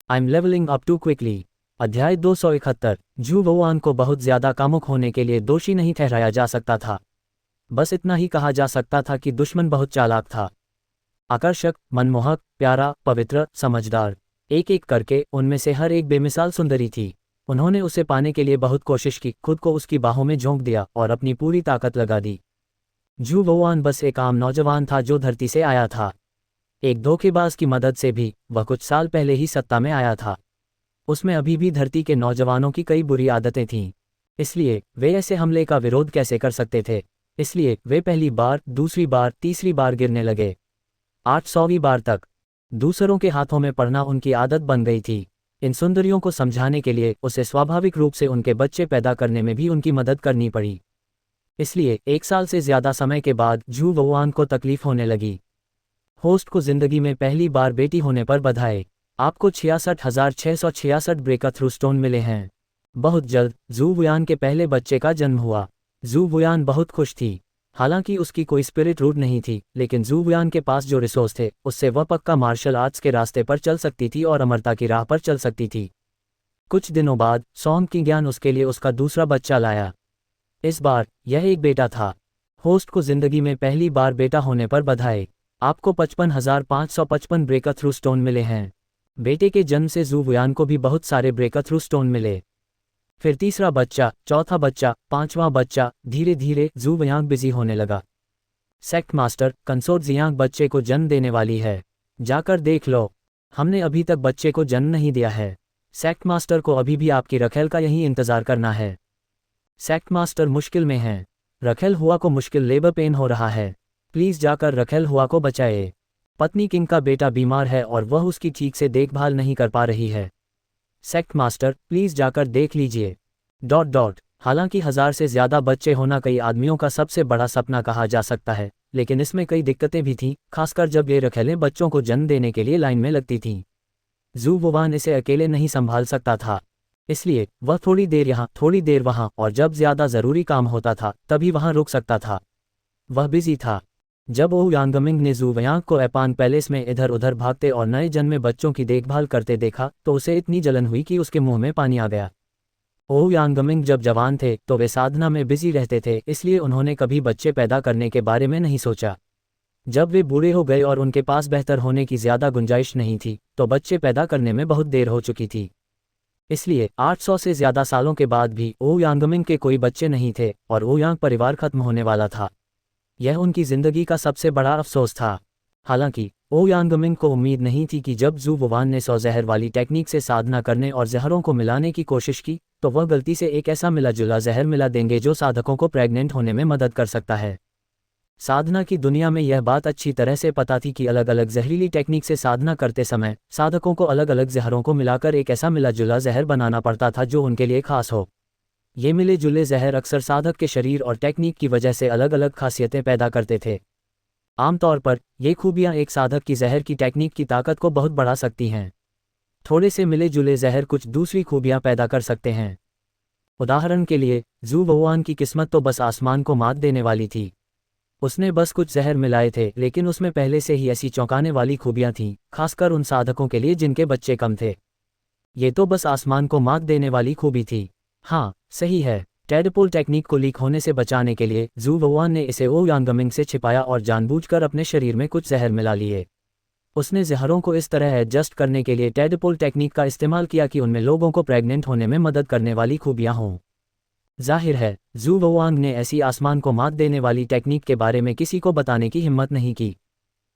I am levelling up too quickly. अध्याय 271। जू वुआन को बहुत ज्यादा कामुक होने के लिए दोषी नहीं ठहराया जा सकता था। बस इतना ही कहा जा सकता था कि दुश्मन बहुत चालाक था। आकर्षक, मनमोहक, प्यारा, पवित्र, समझदार, एक एक करके उनमें से हर एक बेमिसाल सुंदरी थी। उन्होंने उसे पाने के लिए बहुत कोशिश की, खुद को उसकी बाहों में झोंक दिया और अपनी पूरी ताकत लगा दी। जू वुआन बस एक आम नौजवान था जो धरती से आया था। एक धोखेबाज की मदद से भी वह कुछ साल पहले ही सत्ता में आया था। उसमें अभी भी धरती के नौजवानों की कई बुरी आदतें थीं। इसलिए वे ऐसे हमले का विरोध कैसे कर सकते थे। इसलिए वे पहली बार, दूसरी बार, तीसरी बार गिरने लगे। 800वीं बार तक दूसरों के हाथों में पड़ना उनकी आदत बन गई थी। इन सुंदरियों को समझाने के लिए उसे स्वाभाविक रूप से उनके बच्चे पैदा करने में भी उनकी मदद करनी पड़ी। इसलिए 1 साल से ज्यादा समय के बाद जू वुआन को तकलीफ होने लगी। होस्ट को जिंदगी में पहली बार बेटी होने पर बधाई। आपको 66,666 ब्रेकथ्रू स्टोन मिले हैं। बहुत जल्द जू वुआन के पहले बच्चे का जन्म हुआ। जू वुआन बहुत खुश थी। हालांकि उसकी कोई स्पिरिट रूट नहीं थी, लेकिन जू वुआन के पास जो रिसोर्स थे उससे वह पक्का मार्शल आर्ट्स के रास्ते पर चल सकती थी और अमरता की राह पर चल सकती थी। कुछ दिनों बाद सॉन्ग की ज्ञान उसके लिए उसका दूसरा बच्चा लाया। इस बार यह एक बेटा था। होस्ट को जिंदगी में पहली बार बेटा होने पर बधाई। आपको 55,555 ब्रेकथ्रू स्टोन मिले हैं। बेटे के जन्म से जू वुआन को भी बहुत सारे ब्रेकथ्रू स्टोन मिले। फिर तीसरा बच्चा, चौथा बच्चा, पांचवां बच्चा, धीरे धीरे जू वुआन बिजी होने लगा। सेक्ट मास्टर, कंसोर्ट जियांग बच्चे को जन्म देने वाली है। जाकर देख लो। हमने अभी तक बच्चे को जन्म नहीं दिया है। सेक्ट मास्टर को अभी भी आपकी रखेल का यही इंतजार करना है। सेक्ट मास्टर मुश्किल में हैं। रखेल हुआ को मुश्किल लेबर पेन हो रहा है। प्लीज जाकर रखेल हुआ को बचाए। पत्नी किंग का बेटा बीमार है और वह उसकी ठीक से देखभाल नहीं कर पा रही है। सेक्ट मास्टर, प्लीज जाकर देख लीजिए। हालांकि 1000 से ज्यादा बच्चे होना कई आदमियों का सबसे बड़ा सपना कहा जा सकता है, लेकिन इसमें कई दिक्कतें भी थीं, खासकर जब ये रखेलें बच्चों को जन्म देने के लिए लाइन में लगती थीं। जू वुआन इसे अकेले नहीं संभाल सकता था। इसलिए वह थोड़ी देर यहाँ, थोड़ी देर वहाँ, और जब ज्यादा जरूरी काम होता था तभी वहाँ रुक सकता था। वह बिजी था। जब ओह यांगमिंग ने जू वुआन को एपान पैलेस में इधर उधर भागते और नए जन्मे बच्चों की देखभाल करते देखा तो उसे इतनी जलन हुई कि उसके मुंह में पानी आ गया। ओह यांगमिंग जब जवान थे तो वे साधना में बिजी रहते थे, इसलिए उन्होंने कभी बच्चे पैदा करने के बारे में नहीं सोचा। जब वे बूढ़े हो गए और उनके पास बेहतर होने की ज्यादा गुंजाइश नहीं थी तो बच्चे पैदा करने में बहुत देर हो चुकी थी। इसलिए 800 से ज्यादा सालों के बाद भी ओह यांगमिंग के कोई बच्चे नहीं थे और ओह यांग परिवार खत्म होने वाला था। यह उनकी जिंदगी का सबसे बड़ा अफसोस था। हालांकि ओह यांगमिंग को उम्मीद नहीं थी कि जब जू वुआन ने 100 जहर वाली टेक्निक से साधना करने और जहरों को मिलाने की कोशिश की तो वह गलती से एक ऐसा मिला जुला जहर मिला देंगे जो साधकों को प्रेग्नेंट होने में मदद कर सकता है। साधना की दुनिया में यह बात अच्छी तरह से पता थी कि अलग अलग जहरीली टेक्निक से साधना करते समय साधकों को अलग अलग जहरों को मिलाकर एक ऐसा मिला जुला जहर बनाना पड़ता था जो उनके लिए खास हो। ये मिले जुले जहर अक्सर साधक के शरीर और टेक्निक की वजह से अलग अलग खासियतें पैदा करते थे। आमतौर पर ये खूबियां एक साधक की जहर की टेक्निक की ताकत को बहुत बढ़ा सकती हैं। थोड़े से मिले जुले जहर कुछ दूसरी खूबियां पैदा कर सकते हैं। उदाहरण के लिए जू वुआन की किस्मत तो बस आसमान को मात देने वाली थी। उसने बस कुछ जहर मिलाए थे, लेकिन उसमें पहले से ही ऐसी चौंकाने वाली खूबियां थीं, खासकर उन साधकों के लिए जिनके बच्चे कम थे। ये तो बस आसमान को मात देने वाली खूबी थी। हाँ, सही है। टेडपोल टेक्निक को लीक होने से बचाने के लिए जू वुआन ने इसे ओह यांगमिंग से छिपाया और जानबूझकर अपने शरीर में कुछ जहर मिला लिए। उसने जहरों को इस तरह एडजस्ट करने के लिए टेडपोल टेक्निक का इस्तेमाल किया कि उनमें लोगों को प्रेग्नेंट होने में मदद करने वाली खूबियां हों। जाहिर है जू वुआन ने ऐसी आसमान को मात देने वाली टेक्निक के बारे में किसी को बताने की हिम्मत नहीं की।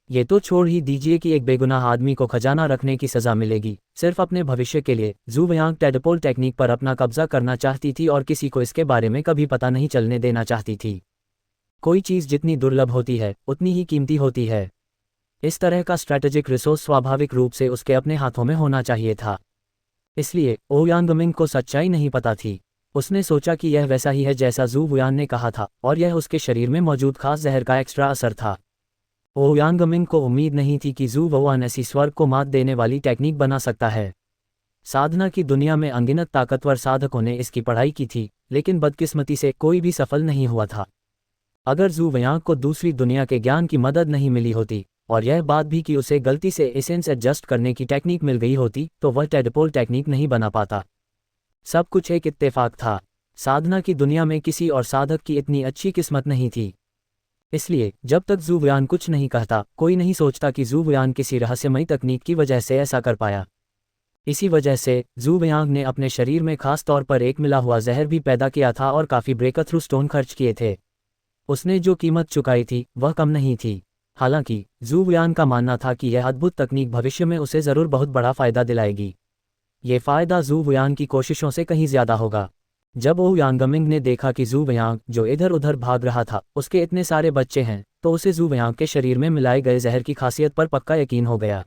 ये तो छोड़ ही दीजिए कि एक बेगुनाह आदमी को खजाना रखने की सजा मिलेगी। सिर्फ अपने भविष्य के लिए जू वुआन टेडपोल टेक्निक पर अपना कब्जा करना चाहती थी और किसी को इसके बारे में कभी पता नहीं चलने देना चाहती थी। कोई चीज़ जितनी दुर्लभ होती है उतनी ही कीमती होती है। इस तरह का स्ट्रैटेजिक रिसोर्स स्वाभाविक रूप से उसके अपने हाथों में होना चाहिए था। इसलिए ओह यांगमिंग को सच्चाई नहीं पता थी। उसने सोचा कि यह वैसा ही है जैसा जू वुआन ने कहा था और यह उसके शरीर में मौजूद खास जहर का एक्स्ट्रा असर था। ओह यांगमिंग को उम्मीद नहीं थी कि जू वुआन ऐसी स्वर्ग को मात देने वाली टेक्निक बना सकता है। साधना की दुनिया में अनगिनत ताकतवर साधकों ने इसकी पढ़ाई की थी, लेकिन बदकिस्मती से कोई भी सफल नहीं हुआ था। अगर जू वुआन को दूसरी दुनिया के ज्ञान की मदद नहीं मिली होती और यह बात भी कि उसे गलती से एसेंस एडजस्ट करने की टेक्निक मिल गई होती तो वह टेडपोल टेक्निक नहीं बना पाता। सब कुछ एक इत्तेफाक था। साधना की दुनिया में किसी और साधक की इतनी अच्छी किस्मत नहीं थी। इसलिए जब तक ज़ू वुयान कुछ नहीं कहता, कोई नहीं सोचता कि ज़ू वुयान किसी रहस्यमयी तकनीक की वजह से ऐसा कर पाया। इसी वजह से ज़ू वुयांग ने अपने शरीर में खास तौर पर एक मिला हुआ जहर भी पैदा किया था और काफ़ी ब्रेकथ्रू स्टोन खर्च किए थे। उसने जो कीमत चुकाई थी वह कम नहीं थी। हालांकि ज़ू वुयान का मानना था कि यह अद्भुत तकनीक भविष्य में उसे ज़रूर बहुत बड़ा फ़ायदा दिलाएगी। ये फ़ायदा ज़ू वुयान की कोशिशों से कहीं ज़्यादा होगा। जब ओह यांगमिंग ने देखा कि ज़ू वुयांग, जो इधर उधर भाग रहा था, उसके इतने सारे बच्चे हैं, तो उसे ज़ू वुयांग के शरीर में मिलाए गए जहर की खासियत पर पक्का यकीन हो गया।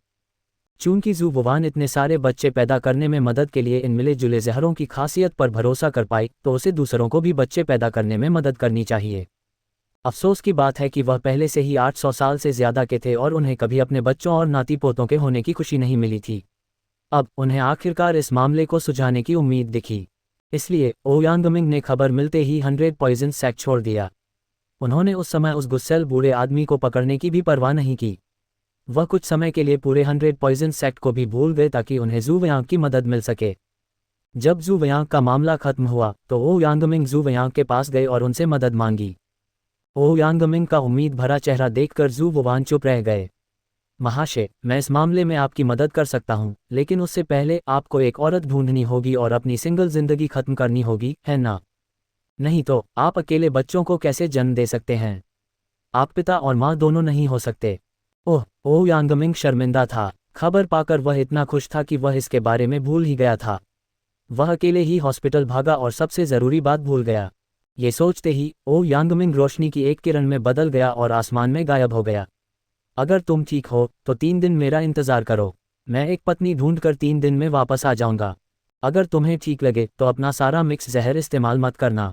चूंकि ज़ू वुयान इतने सारे बच्चे पैदा करने में मदद के लिए इन मिले जुले जहरों की खासियत पर भरोसा कर पाई, तो उसे दूसरों को भी बच्चे पैदा करने में मदद करनी चाहिए। अफसोस की बात है कि वह पहले से ही 800 साल से ज़्यादा के थे और उन्हें कभी अपने बच्चों और नाती पोतों के होने की खुशी नहीं मिली थी। अब उन्हें आखिरकार इस मामले को सुलझाने की उम्मीद दिखी। इसलिए ओह यांगमिंग ने खबर मिलते ही 100 पॉइजन सेक्ट छोड़ दिया। उन्होंने उस समय उस गुस्सैल बूढ़े आदमी को पकड़ने की भी परवाह नहीं की। वह कुछ समय के लिए पूरे 100 पॉइजन सेक्ट को भी भूल गए ताकि उन्हें ज़ू वुयांग की मदद मिल सके। जब ज़ू वुयांग का मामला खत्म हुआ तो ओह यांगमिंग ज़ू वुयांग के पास गए और उनसे मदद मांगी। ओह यांगमिंग का उम्मीद भरा चेहरा देखकर ज़ू वुयान चुप रह गए। महाशय, मैं इस मामले में आपकी मदद कर सकता हूं, लेकिन उससे पहले आपको एक औरत ढूंढनी होगी और अपनी सिंगल जिंदगी खत्म करनी होगी, है ना? नहीं तो आप अकेले बच्चों को कैसे जन्म दे सकते हैं? आप पिता और माँ दोनों नहीं हो सकते। ओह यांगमिंग शर्मिंदा था। खबर पाकर वह इतना खुश था कि वह इसके बारे में भूल ही गया था। वह अकेले ही हॉस्पिटल भागा और सबसे ज़रूरी बात भूल गया। ये सोचते ही ओह यांगमिंग रोशनी की एक किरण में बदल गया और आसमान में गायब हो गया। अगर तुम ठीक हो तो 3 दिन मेरा इंतज़ार करो। मैं एक पत्नी ढूंढकर 3 दिन में वापस आ जाऊंगा। अगर तुम्हें ठीक लगे तो अपना सारा मिक्स जहर इस्तेमाल मत करना।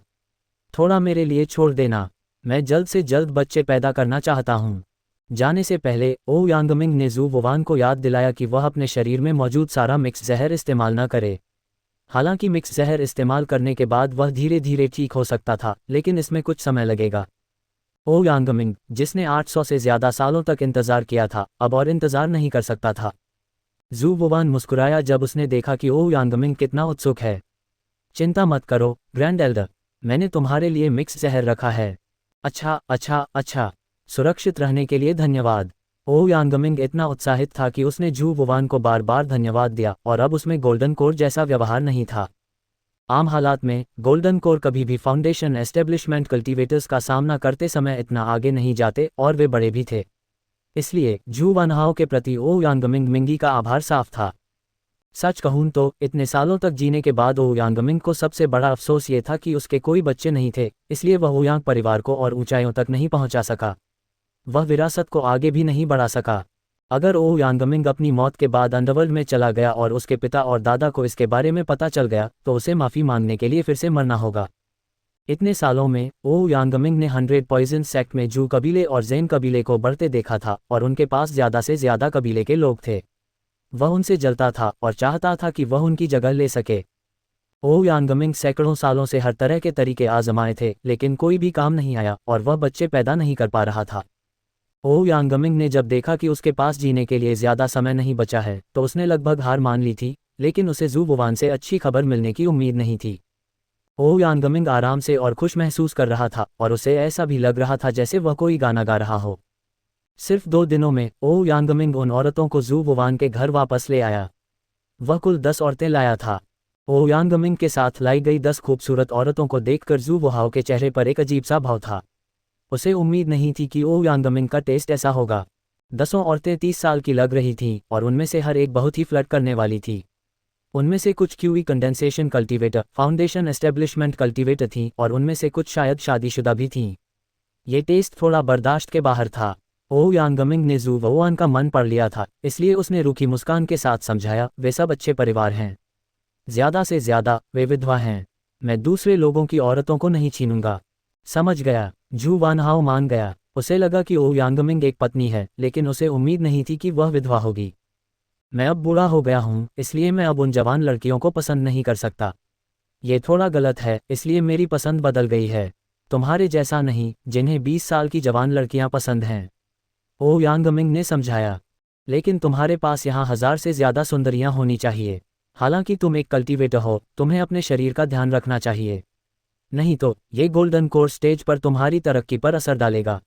थोड़ा मेरे लिए छोड़ देना। मैं जल्द से जल्द बच्चे पैदा करना चाहता हूँ। जाने से पहले ओह यांगमिंग ने ज़ू वुयान को याद दिलाया कि वह अपने शरीर में मौजूद सारा मिक्स जहर इस्तेमाल न करे। हालांकि मिक्स जहर इस्तेमाल करने के बाद वह धीरे धीरे ठीक हो सकता था, लेकिन इसमें कुछ समय लगेगा। ओह यांगमिंग, जिसने 800 से ज़्यादा सालों तक इंतज़ार किया था, अब और इंतज़ार नहीं कर सकता था। ज़ू वुयान मुस्कुराया जब उसने देखा कि ओह यांगमिंग कितना उत्सुक है। चिंता मत करो ग्रैंड एल्डर, मैंने तुम्हारे लिए मिक्स जहर रखा है। अच्छा। सुरक्षित रहने के लिए धन्यवाद। ओह यांगमिंग इतना उत्साहित था कि उसने ज़ू वुयान को बार बार धन्यवाद दिया और अब उसमें गोल्डन कोर जैसा व्यवहार नहीं था। आम हालात में गोल्डन कोर कभी भी फाउंडेशन एस्टेब्लिशमेंट कल्टीवेटर्स का सामना करते समय इतना आगे नहीं जाते और वे बड़े भी थे। इसलिए ज़ू वनहाओ के प्रति ओह यांगमिंग मिंगी का आभार साफ था। सच कहूं तो इतने सालों तक जीने के बाद ओह यांगमिंग को सबसे बड़ा अफसोस ये था कि उसके कोई बच्चे नहीं थे, इसलिए वह ओयांग परिवार को और ऊंचाइयों तक नहीं पहुंचा सका। वह विरासत को आगे भी नहीं बढ़ा सका। अगर ओह यांगमिंग अपनी मौत के बाद अंडरवर्ल्ड में चला गया और उसके पिता और दादा को इसके बारे में पता चल गया, तो उसे माफ़ी मांगने के लिए फिर से मरना होगा। इतने सालों में ओह यांगमिंग ने 100 पॉइजन सेक्ट में जू कबीले और जैन कबीले को बढ़ते देखा था और उनके पास ज़्यादा से ज़्यादा कबीले के लोग थे। वह उनसे जलता था और चाहता था कि वह उनकी जगह ले सके। ओह यांगमिंग सैकड़ों सालों से हर तरह के तरीके आजमाए थे, लेकिन कोई भी काम नहीं आया और वह बच्चे पैदा नहीं कर पा रहा था। ओह यांगमिंग ने जब देखा कि उसके पास जीने के लिए ज़्यादा समय नहीं बचा है, तो उसने लगभग हार मान ली थी, लेकिन उसे ज़ू वुयान से अच्छी खबर मिलने की उम्मीद नहीं थी। ओह यांगमिंग आराम से और खुश महसूस कर रहा था और उसे ऐसा भी लग रहा था जैसे वह कोई गाना गा रहा हो। सिर्फ 2 दिनों में ओह यांगमिंग उन औरतों को ज़ू वुयान के घर वापस ले आया। वह कुल 10 औरतें लाया था। ओह यांगमिंग के साथ लाई गई 10 खूबसूरत औरतों को देखकर ज़ू वुयाओ के चेहरे पर एक अजीब सा भाव था। उसे उम्मीद नहीं थी कि ओह यांगमिंग का टेस्ट ऐसा होगा। 10 औरतें 30 साल की लग रही थीं और उनमें से हर एक बहुत ही फ्लर्ट करने वाली थी। उनमें से कुछ QE condensation cultivator, foundation establishment cultivator थीं और उनमें से कुछ शायद शादीशुदा भी थीं। ये टेस्ट थोड़ा बर्दाश्त के बाहर था। ओह यांगमिंग ने ज़ू वुयान का मन पढ़ लिया था, इसलिए उसने रूखी मुस्कान के साथ समझाया, वे सब अच्छे परिवार हैं। ज़्यादा से ज़्यादा वे विधवा हैं। मैं दूसरे लोगों की औरतों को नहीं छीनूंगा। समझ गया। ज़ू वनहाओ मान गया। उसे लगा कि ओह यांगमिंग एक पत्नी है, लेकिन उसे उम्मीद नहीं थी कि वह विधवा होगी। मैं अब बूढ़ा हो गया हूँ, इसलिए मैं अब उन जवान लड़कियों को पसंद नहीं कर सकता। ये थोड़ा गलत है, इसलिए मेरी पसंद बदल गई है। तुम्हारे जैसा नहीं, जिन्हें 20 साल की जवान लड़कियां पसंद हैं। ओ यांगमिंग ने समझाया। लेकिन तुम्हारे पास यहाँ 1000 से ज़्यादा सुंदरियाँ होनी चाहिए। हालांकि तुम एक कल्टीवेटर हो, तुम्हें अपने शरीर का ध्यान रखना चाहिए। नहीं तो ये गोल्डन कोर स्टेज पर तुम्हारी तरक्की पर असर डालेगा।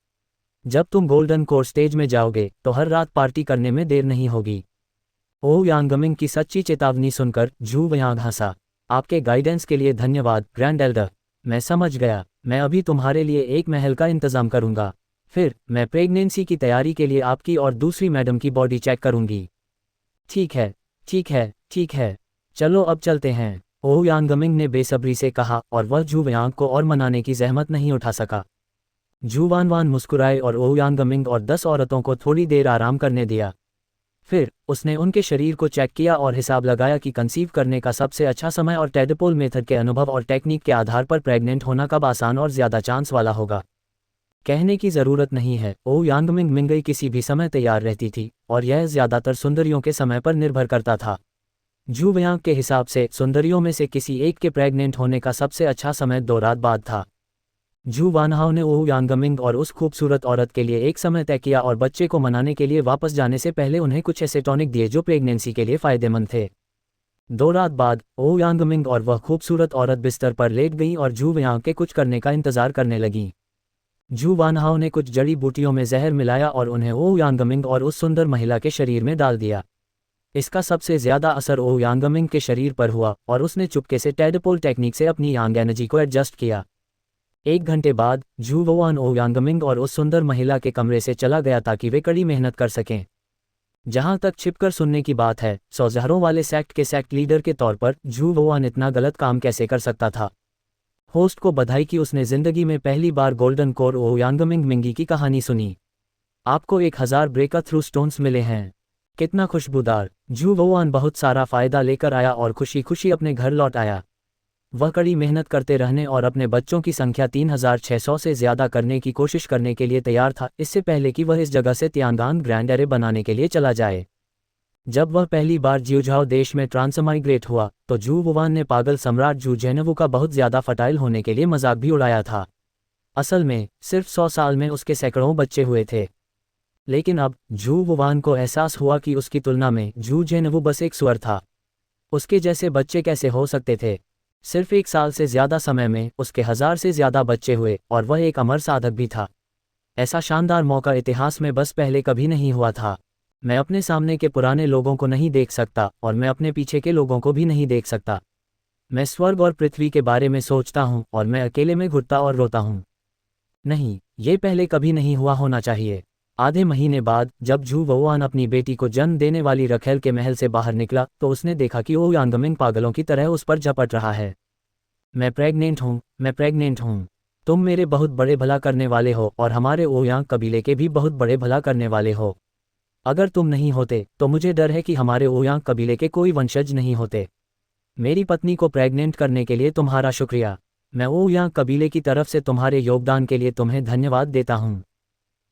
जब तुम गोल्डन कोर स्टेज में जाओगे तो हर रात पार्टी करने में देर नहीं होगी। ओ यांगमिंग की सच्ची चेतावनी सुनकर झू वयांग हंसा। आपके गाइडेंस के लिए धन्यवाद ग्रैंड एल्डर। मैं समझ गया। मैं अभी तुम्हारे लिए एक महल का इंतजाम करूंगा। फिर मैं प्रेगनेंसी की तैयारी के लिए आपकी और दूसरी मैडम की बॉडी चेक करूंगी। ठीक है, ठीक है, ठीक है। चलो अब चलते हैं, ओ यांगमिंग ने बेसब्री से कहा और वह झू वयांग को और मनाने की जहमत नहीं उठा सका। झू वानवान मुस्कुराए और ओ यांगमिंग और 10 औरतों को थोड़ी देर आराम करने दिया। फिर उसने उनके शरीर को चेक किया और हिसाब लगाया कि कंसीव करने का सबसे अच्छा समय और टेडपोल मेथड के अनुभव और टेक्निक के आधार पर प्रेग्नेंट होना कब आसान और ज़्यादा चांस वाला होगा। कहने की ज़रूरत नहीं है, ओ यांगमिंग मिंगई किसी भी समय तैयार रहती थी और यह ज़्यादातर सुंदरियों के समय पर निर्भर करता था। झू वयांग के हिसाब से सुंदरियों में से किसी एक के प्रेग्नेंट होने का सबसे अच्छा समय 2 रात बाद था। झू वानहाओ ने ओ यांगमिंग और उस खूबसूरत औरत के लिए एक समय तय किया और बच्चे को मनाने के लिए वापस जाने से पहले उन्हें कुछ ऐसे टॉनिक दिए जो प्रेगनेंसी के लिए फ़ायदेमंद थे। 2 रात बाद ओ यांगमिंग और वह खूबसूरत औरत बिस्तर पर लेट गई और झू वयांग के कुछ करने का इंतजार करने लगी। झू वानहाओ ने कुछ जड़ी बूटियों में जहर मिलाया और उन्हें ओ यांगमिंग और उस सुंदर महिला के शरीर में डाल दिया। इसका सबसे ज़्यादा असर ओ यांगमिंग के शरीर पर हुआ और उसने चुपके से टेडपोल टेक्निक से अपनी यांग एनर्जी को एडजस्ट किया। 1 घंटे बाद झू वुआन ओ यांगमिंग और उस सुंदर महिला के कमरे से चला गया ताकि वे कड़ी मेहनत कर सकें। जहां तक छिपकर सुनने की बात है, 100 जहरों वाले सेक्ट के सेक्ट लीडर के तौर पर झू वुआन इतना गलत काम कैसे कर सकता था। होस्ट को बधाई कि उसने जिंदगी में पहली बार गोल्डन कोर ओ यांगमिंग मिंगी की कहानी सुनी। आपको 1000 ब्रेक थ्रू स्टोन्स मिले हैं। कितना खुशबूदार। झू वुआन बहुत सारा फायदा लेकर आया और खुशी खुशी अपने घर लौट आया। वह कड़ी मेहनत करते रहने और अपने बच्चों की संख्या 3600 से ज़्यादा करने की कोशिश करने के लिए तैयार था, इससे पहले कि वह इस जगह से तियानगान ग्रैंड एरे बनाने के लिए चला जाए। जब वह पहली बार जिउझाओ देश में ट्रांसमाइग्रेट हुआ तो झू वुआन ने पागल सम्राट झू जेनवू का बहुत ज़्यादा फर्टाइल होने के लिए मजाक भी उड़ाया था। असल में सिर्फ 100 साल में उसके सैकड़ों बच्चे हुए थे। लेकिन अब झू वुआन को एहसास हुआ कि उसकी तुलना में झू जेनवू बस एक सुअर था। उसके जैसे बच्चे कैसे हो सकते थे। सिर्फ 1 साल से ज़्यादा समय में उसके 1000 से ज़्यादा बच्चे हुए और वह एक अमर साधक भी था। ऐसा शानदार मौका इतिहास में बस पहले कभी नहीं हुआ था। मैं अपने सामने के पुराने लोगों को नहीं देख सकता और मैं अपने पीछे के लोगों को भी नहीं देख सकता। मैं स्वर्ग और पृथ्वी के बारे में सोचता हूँ और मैं अकेले में घुटता और रोता हूँ। नहीं, ये पहले कभी नहीं हुआ होना चाहिए। आधे महीने बाद जब झू वुआन अपनी बेटी को जन्म देने वाली रखेल के महल से बाहर निकला तो उसने देखा कि ओ यांगमिंग पागलों की तरह उस पर झपट रहा है। मैं प्रेग्नेंट हूँ, मैं प्रेग्नेंट हूँ। तुम मेरे बहुत बड़े भला करने वाले हो और हमारे ओ यांग कबीले के भी बहुत बड़े भला करने वाले हो। अगर तुम नहीं होते तो मुझे डर है कि हमारे ओ यांग कबीले के कोई वंशज नहीं होते। मेरी पत्नी को प्रेग्नेंट करने के लिए तुम्हारा शुक्रिया। मैं ओ यांग कबीले की तरफ से तुम्हारे योगदान के लिए तुम्हें धन्यवाद देता हूँ।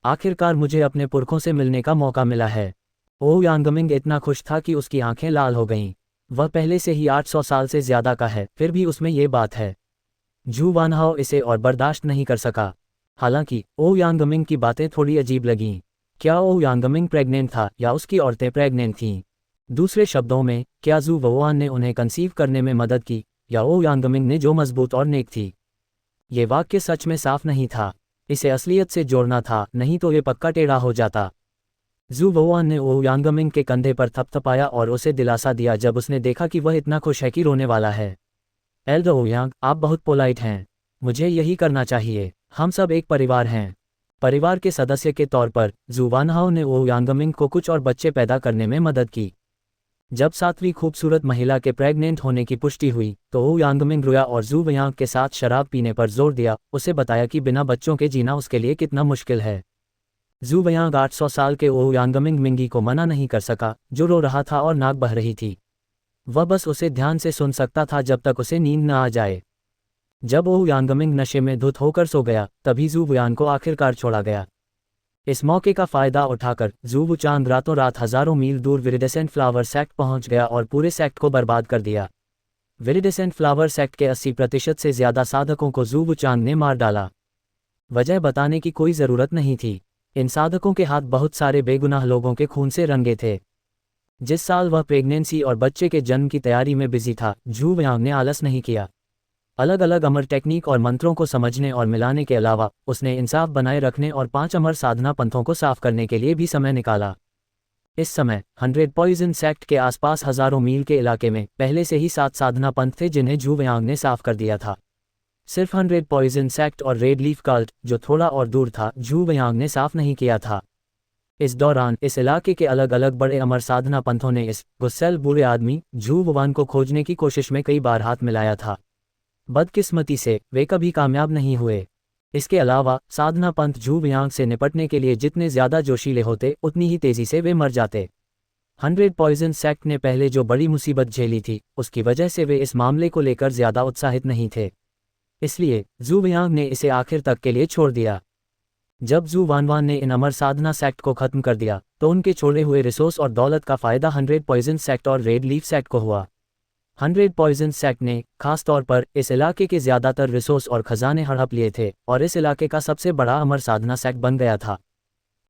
आखिरकार मुझे अपने पुरखों से मिलने का मौका मिला है। ओ यांगमिंग इतना खुश था कि उसकी आंखें लाल हो गईं। वह पहले से ही 800 साल से ज़्यादा का है, फिर भी उसमें ये बात है। झू वानहाओ इसे और बर्दाश्त नहीं कर सका। हालांकि ओ यांगमिंग की बातें थोड़ी अजीब लगीं। क्या ओ यांगमिंग प्रेग्नेंट था या उसकी औरतें प्रेग्नेंट थीं? दूसरे शब्दों में, क्या झू वुआन ने उन्हें कंसीव करने में मदद की या ओ यांगमिंग ने जो मजबूत और नेक थी? ये वाक्य सच में साफ नहीं था। इसे असलियत से जोड़ना था, नहीं तो ये पक्का टेढ़ा हो जाता। झू वुआन ने ओ यांगमिंग के कंधे पर थपथपाया और उसे दिलासा दिया जब उसने देखा कि वह इतना खुश है कि रोने वाला है। एल्डर ओ यांग, आप बहुत पोलाइट हैं। मुझे यही करना चाहिए। हम सब एक परिवार हैं। परिवार के सदस्य के तौर पर झू वानहाओ ने ओ यांगमिंग को कुछ और बच्चे पैदा करने में मदद की। जब 7वीं खूबसूरत महिला के प्रेग्नेंट होने की पुष्टि हुई तो ओ यांगमिंग रोया और झू वयांग के साथ शराब पीने पर जोर दिया, उसे बताया कि बिना बच्चों के जीना उसके लिए कितना मुश्किल है। झू वयांग 800 साल के ओ यांगमिंग मिंगी को मना नहीं कर सका, जो रो रहा था और नाक बह रही थी। वह बस उसे ध्यान से सुन सकता था जब तक उसे नींद न आ जाए। जब ओ यांगमिंग नशे में धुत होकर सो गया तभी झू वयांग को आखिरकार छोड़ा गया। इस मौके का फायदा उठाकर झू वुचांग रातों रात हजारों मील दूर विरिडेसेंट फ्लावर सेक्ट पहुंच गया और पूरे सेक्ट को बर्बाद कर दिया। विरिडेसेंट फ्लावर सेक्ट के 80% से ज़्यादा साधकों को झू वुचांग ने मार डाला। वजह बताने की कोई ज़रूरत नहीं थी। इन साधकों के हाथ बहुत सारे बेगुनाह लोगों के खून से रंगे थे। जिस साल वह प्रेगनेंसी और बच्चे के जन्म की तैयारी में बिजी था, झू वयांग ने आलस नहीं किया। अलग अलग अमर टेक्निक और मंत्रों को समझने और मिलाने के अलावा उसने इंसाफ बनाए रखने और 5 अमर साधना पंथों को साफ करने के लिए भी समय निकाला। इस समय 100 पॉइजन सेक्ट के आसपास हजारों मील के इलाके में पहले से ही 7 साधना पंथ थे जिन्हें झू वयांग ने साफ कर दिया था। सिर्फ 100 पॉइजन सेक्ट और रेड लीफ कल्ट, जो थोड़ा और दूर था, झू वयांग ने साफ नहीं किया था। इस दौरान इस इलाके के अलग अलग बड़े अमर साधना पंथों ने इस गुस्सैल बुरे आदमी झू वुआन को खोजने की कोशिश में कई बार हाथ मिलाया था। बदकिस्मती से वे कभी कामयाब नहीं हुए। इसके अलावा साधना पंथ झू वयांग से निपटने के लिए जितने ज्यादा जोशीले होते, उतनी ही तेजी से वे मर जाते। 100 पॉइजन सेक्ट ने पहले जो बड़ी मुसीबत झेली थी, उसकी वजह से वे इस मामले को लेकर ज्यादा उत्साहित नहीं थे। इसलिए झू वयांग ने इसे आखिर तक के लिए छोड़ दिया। जब झू वानवान ने इन अमर साधना सेक्ट को खत्म कर दिया, तो उनके छोड़े हुए रिसोर्स और दौलत का फायदा 100 पॉइजन सेक्ट और रेड लीफ सेक्ट को हुआ। 100 पॉइजन सेक्ट ने खास तौर पर इस इलाके के ज्यादातर रिसोर्स और खजाने हड़प लिए थे और इस इलाके का सबसे बड़ा अमर साधना सेक्ट बन गया था।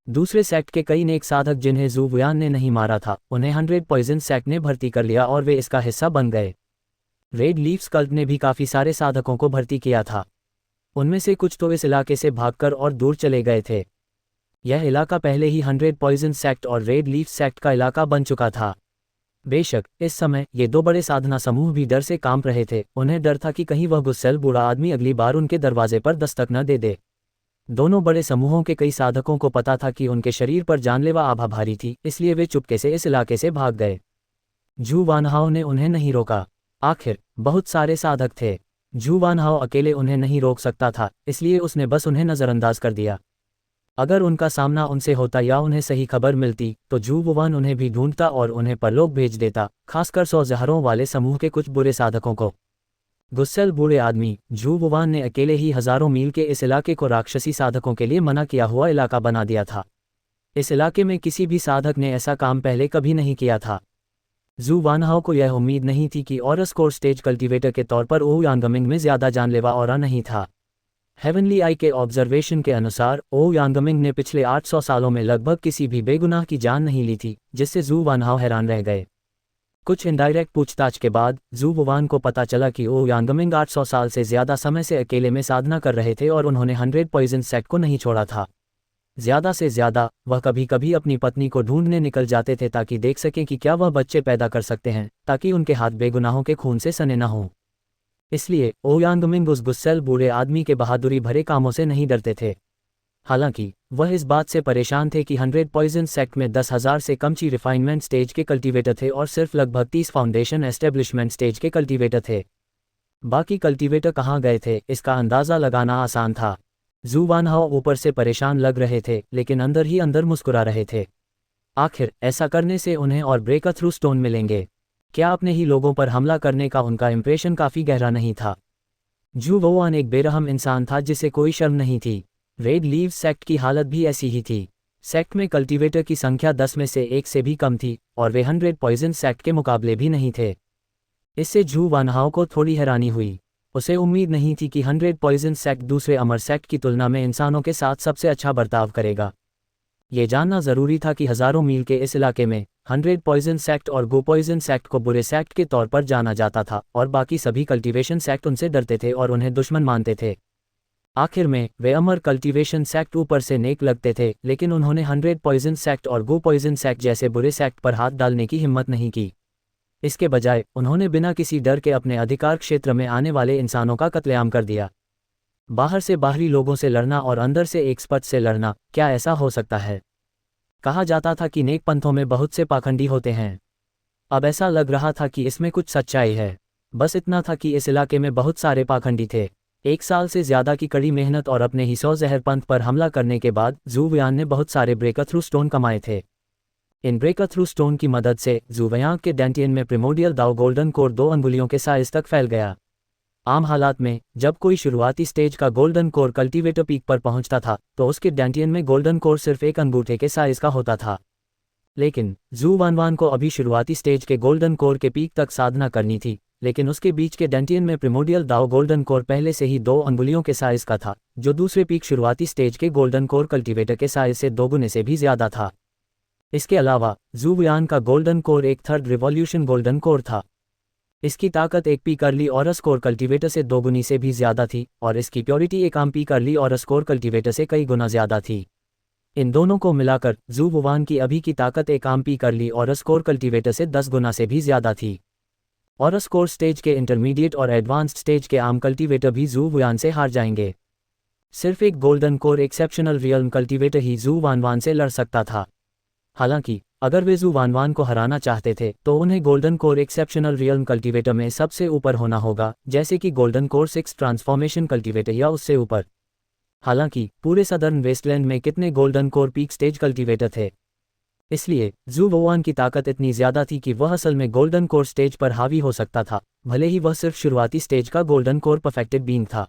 दूसरे सेक्ट के कई नेक साधक जिन्हें झू वुआन ने नहीं मारा था, उन्हें 100 पॉइजन सेक्ट ने भर्ती कर लिया और वे इसका हिस्सा बन गए। रेड लीफ कल्ट ने भी काफी सारे साधकों को भर्ती किया था। उनमें से कुछ तो इस इलाके से भागकर और दूर चले गए थे। यह इलाका पहले ही 100 पॉइजन सेक्ट और रेड लीफ सेक्ट का इलाका बन चुका था। बेशक इस समय ये दो बड़े साधना समूह भी डर से कांप रहे थे। उन्हें डर था कि कहीं वह गुस्सैल बूढ़ा आदमी अगली बार उनके दरवाजे पर दस्तक न दे दे। दोनों बड़े समूहों के कई साधकों को पता था कि उनके शरीर पर जानलेवा आभा भारी थी, इसलिए वे चुपके से इस इलाके से भाग गए। झू वानहाओ ने उन्हें नहीं रोका। आखिर बहुत सारे साधक थे। झू वानहाओ अकेले उन्हें नहीं रोक सकता था, इसलिए उसने बस उन्हें नज़रअंदाज कर दिया। अगर उनका सामना उनसे होता या उन्हें सही खबर मिलती, तो झू वुआन उन्हें भी ढूंढता और उन्हें परलोक भेज देता, खासकर 100 जहरों वाले समूह के कुछ बुरे साधकों को। गुस्सैल बूढ़े आदमी झू वुआन ने अकेले ही हजारों मील के इस इलाके को राक्षसी साधकों के लिए मना किया हुआ इलाका बना दिया था। इस इलाके में किसी भी साधक ने ऐसा काम पहले कभी नहीं किया था। झू वानहाओ को यह उम्मीद नहीं थी कि ऑरस कोर स्टेज कल्टीवेटर के तौर पर ओह यांगमिंग में ज्यादा जानलेवा ऑरा नहीं था। हेवनली आई के ऑब्जर्वेशन के अनुसार ओह यांगमिंग ने पिछले 800 सालों में लगभग किसी भी बेगुनाह की जान नहीं ली थी, जिससे झू वानहाओ हैरान रह गए। कुछ इनडायरेक्ट पूछताछ के बाद झू वुआन को पता चला कि ओह यांगमिंग 800 साल से ज्यादा समय से अकेले में साधना कर रहे थे और उन्होंने 100 पॉइजन सेक्ट को नहीं छोड़ा था। ज्यादा से ज्यादा वह कभी कभी अपनी पत्नी को ढूंढने निकल जाते थे ताकि देख सकें कि क्या वह बच्चे पैदा कर सकते हैं, ताकि उनके हाथ बेगुनाहों के खून से सने न हों। इसलिए ओह यांगमिंग उस गुस्सैल बूढ़े आदमी के बहादुरी भरे कामों से नहीं डरते थे। हालांकि वह इस बात से परेशान थे कि 100 पॉइजन सेक्ट में 10,000 से कम ची रिफाइनमेंट स्टेज के कल्टीवेटर थे और सिर्फ लगभग 30 फाउंडेशन एस्टेब्लिशमेंट स्टेज के कल्टीवेटर थे। बाकी कल्टीवेटर कहाँ गए थे, इसका अंदाज़ा लगाना आसान था। झू वानहाओ ऊपर से परेशान लग रहे थे, लेकिन अंदर ही अंदर मुस्कुरा रहे थे। आखिर ऐसा करने से उन्हें और ब्रेक थ्रू स्टोन मिलेंगे। क्या अपने ही लोगों पर हमला करने का उनका इंप्रेशन काफ़ी गहरा नहीं था। झू वुआन एक बेरहम इंसान था जिसे कोई शर्म नहीं थी। रेड लीव सेक्ट की हालत भी ऐसी ही थी। सेक्ट में कल्टीवेटर की संख्या 10 में से 1 से भी कम थी और वे 100 पॉइजन सेक्ट के मुकाबले भी नहीं थे। इससे झू वानहाओ को थोड़ी हैरानी हुई। उसे उम्मीद नहीं थी कि 100 पॉइजन सेक्ट दूसरे अमर सेक्ट की तुलना में इंसानों के साथ सबसे अच्छा बर्ताव करेगा। ये जानना ज़रूरी था कि हज़ारों मील के इस इलाके में 100 पॉइजन सेक्ट और गो पॉइजन सेक्ट को बुरे सेक्ट के तौर पर जाना जाता था और बाकी सभी कल्टीवेशन सेक्ट उनसे डरते थे और उन्हें दुश्मन मानते थे। आखिर में वे अमर कल्टीवेशन सेक्ट ऊपर से नेक लगते थे, लेकिन उन्होंने 100 पॉइजन सेक्ट और गो पॉइजन सेक्ट जैसे बुरे सेक्ट पर हाथ डालने की हिम्मत नहीं की। इसके बजाय उन्होंने बिना किसी डर के अपने अधिकार क्षेत्र में आने वाले इंसानों का कत्लेआम कर दिया। बाहर से बाहरी लोगों से लड़ना और अंदर से एक स्पट से लड़ना, क्या ऐसा हो सकता है? कहा जाता था कि नेक पंथों में बहुत से पाखंडी होते हैं। अब ऐसा लग रहा था कि इसमें कुछ सच्चाई है। बस इतना था कि इस इलाके में बहुत सारे पाखंडी थे। 1 साल से ज्यादा की कड़ी मेहनत और अपने ही 100 जहर पंथ पर हमला करने के बाद झू वुआन ने बहुत सारे ब्रेकर थ्रू स्टोन कमाए थे। इन ब्रेकर थ्रू स्टोन की मदद से झू वुआन के डेंटियन में प्रिमोडियल दाओ गोल्डन कोर 2 अंगुलियों के साइज तक फैल गया। आम हालात में जब कोई शुरुआती स्टेज का गोल्डन कोर कल्टीवेटर पीक पर पहुंचता था, तो उसके डेंटियन में गोल्डन कोर सिर्फ एक अंगूठे के साइज का होता था। लेकिन झू वानवान को अभी शुरुआती स्टेज के गोल्डन कोर के पीक तक साधना करनी थी, लेकिन उसके बीच के डेंटियन में प्रिमोडियल दाओ गोल्डन कोर पहले से ही 2 अंगुलियों के साइज का था, जो दूसरे पीक शुरुआती स्टेज के गोल्डन कोर कल्टीवेटर के साइज से 2 गुने से भी ज्यादा था। इसके अलावा जूवुयान का गोल्डन कोर एक थर्ड रिवॉल्यूशन गोल्डन कोर था। इसकी ताकत एक P curly Aurus core cultivator से 2 गुनी से भी ज्यादा थी और इसकी प्योरिटी एक आम P curly Aurus core cultivator से कई गुना ज्यादा थी। इन दोनों को मिलाकर जूवुयान की अभी की ताकत एक आम P curly Aurus core cultivator से 10 गुना से भी ज्यादा थी। ऑरस कोर स्टेज के इंटरमीडिएट और एडवांस्ड स्टेज के आम कल्टीवेटर भी जूवुयान से हार जाएंगे। सिर्फ एक golden core exceptional realm cultivator ही जूवानवान से लड़ सकता था। हालांकि अगर वे जूवानवान को हराना चाहते थे तो उन्हें golden core exceptional realm cultivator में सबसे ऊपर होना होगा, जैसे कि गोल्डन कोर 6 ट्रांसफॉर्मेशन कल्टीवेटर या उससे ऊपर। हालांकि पूरे सदर्न वेस्टलैंड में कितने golden core peak stage cultivator थे, इसलिए जूवुयान की ताकत इतनी ज्यादा थी कि वह असल में गोल्डन कोर स्टेज पर हावी हो सकता था, भले ही वह सिर्फ शुरुआती स्टेज का गोल्डन कोर परफेक्टेड बीइंग था।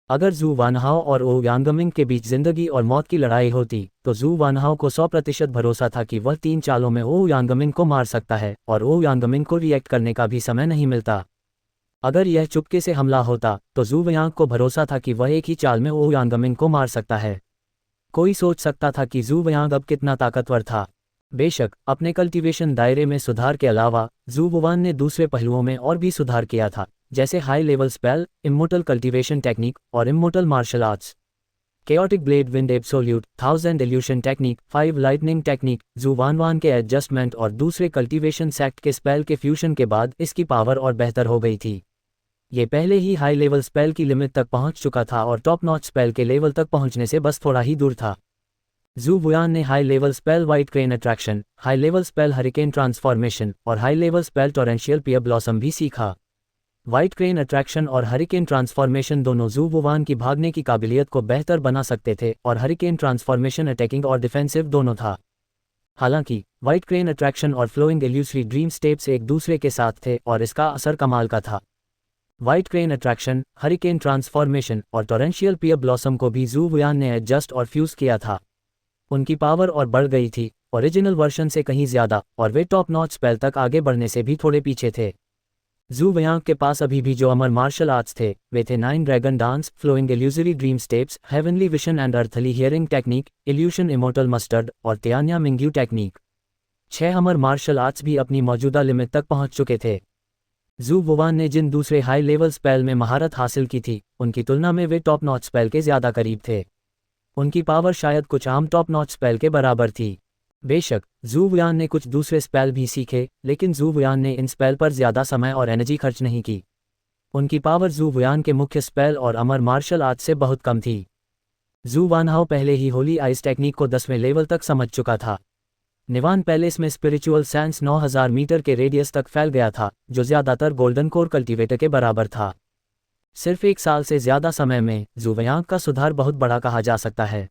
अगर जू वानहाओ और ओ यांगमिंग के बीच जिंदगी और मौत की लड़ाई होती तो जू वानहाओ को 100% भरोसा था कि वह 3 चालों में ओ यांगमिंग को मार सकता है और ओ यांगमिंग को रिएक्ट करने का भी समय नहीं मिलता। अगर यह चुपके से हमला होता तो जू वयांग को भरोसा था कि वह एक ही चाल में ओ यांगमिंग को मार सकता है। कोई सोच सकता था कि जू वयांग अब कितना ताकतवर था। बेशक अपने कल्टीवेशन दायरे में सुधार के अलावा जूवुयान ने दूसरे पहलुओं में और भी सुधार किया था, जैसे high level spell, immortal cultivation technique और immortal martial arts. Chaotic blade wind absolute, 1000 illusion technique, 5 lightning technique, जूवानवान के एडजस्टमेंट और दूसरे कल्टीवेशन सेक्ट के स्पेल के फ्यूशन के बाद इसकी पावर और बेहतर हो गई थी। ये पहले ही हाई लेवल स्पेल की लिमिट तक पहुंच चुका था और टॉप नॉच स्पेल के लेवल तक पहुंचने से बस थोड़ा ही दूर था। जूवुयान ने high level spell white crane attraction, high level spell hurricane transformation और हाई लेवल स्पेल टोरेंशियल पियर ब्लॉसम भी सीखा। वाइट क्रेन अट्रैक्शन और हरिकेन ट्रांसफॉर्मेशन दोनों जूवुयान की भागने की काबिलियत को बेहतर बना सकते थे और हरिकेन ट्रांसफॉर्मेशन अटैकिंग और डिफेंसिव दोनों था। हालांकि वाइट क्रेन अट्रैक्शन और फ्लोइंग इल्यूसरी ड्रीम स्टेप्स एक दूसरे के साथ थे और इसका असर कमाल का था। White crane attraction, hurricane transformation और टोरेंशियल पियर ब्लॉसम को भी जूवुयान ने एडजस्ट और फ्यूज किया था। उनकी पावर और बढ़ गई थी ओरिजिनल वर्जन से कहीं ज्यादा और वे टॉप नॉच स्पेल तक आगे बढ़ने से भी थोड़े पीछे थे। जूवुयान के पास अभी भी जो अमर मार्शल आर्ट्स थे वे थे 9 dragon dance, flowing illusory dream steps, heavenly vision and earthly hearing technique, illusion immortal mustard और तियान्या मिंग्यू टेक्निक। 6 अमर मार्शल आर्ट्स भी अपनी मौजूदा लिमिट तक पहुंच चुके थे। जूवुयान ने जिन दूसरे हाई लेवल स्पेल में महारत हासिल की थी उनकी तुलना में वे टॉप नॉच स्पेल के ज्यादा करीब थे। उनकी पावर शायद कुछ आम टॉप नॉच स्पेल के बराबर थी। बेशक जूवुयान ने कुछ दूसरे स्पेल भी सीखे, लेकिन जूवुयान ने इन स्पेल पर ज्यादा समय और एनर्जी खर्च नहीं की। उनकी पावर जूवुयान के मुख्य स्पेल और अमर मार्शल आर्ट से बहुत कम थी। जू वानहाओ पहले ही होली आइस टेक्निक को 10वें लेवल तक समझ चुका था। निवान पैलेस में स्पिरिचुअल सेंस 9000 मीटर के रेडियस तक फैल गया था, जो ज्यादातर गोल्डन कोर कल्टीवेटर के बराबर था। सिर्फ 1 साल से ज्यादा समय में जूवुयान का सुधार बहुत बड़ा कहा जा सकता है।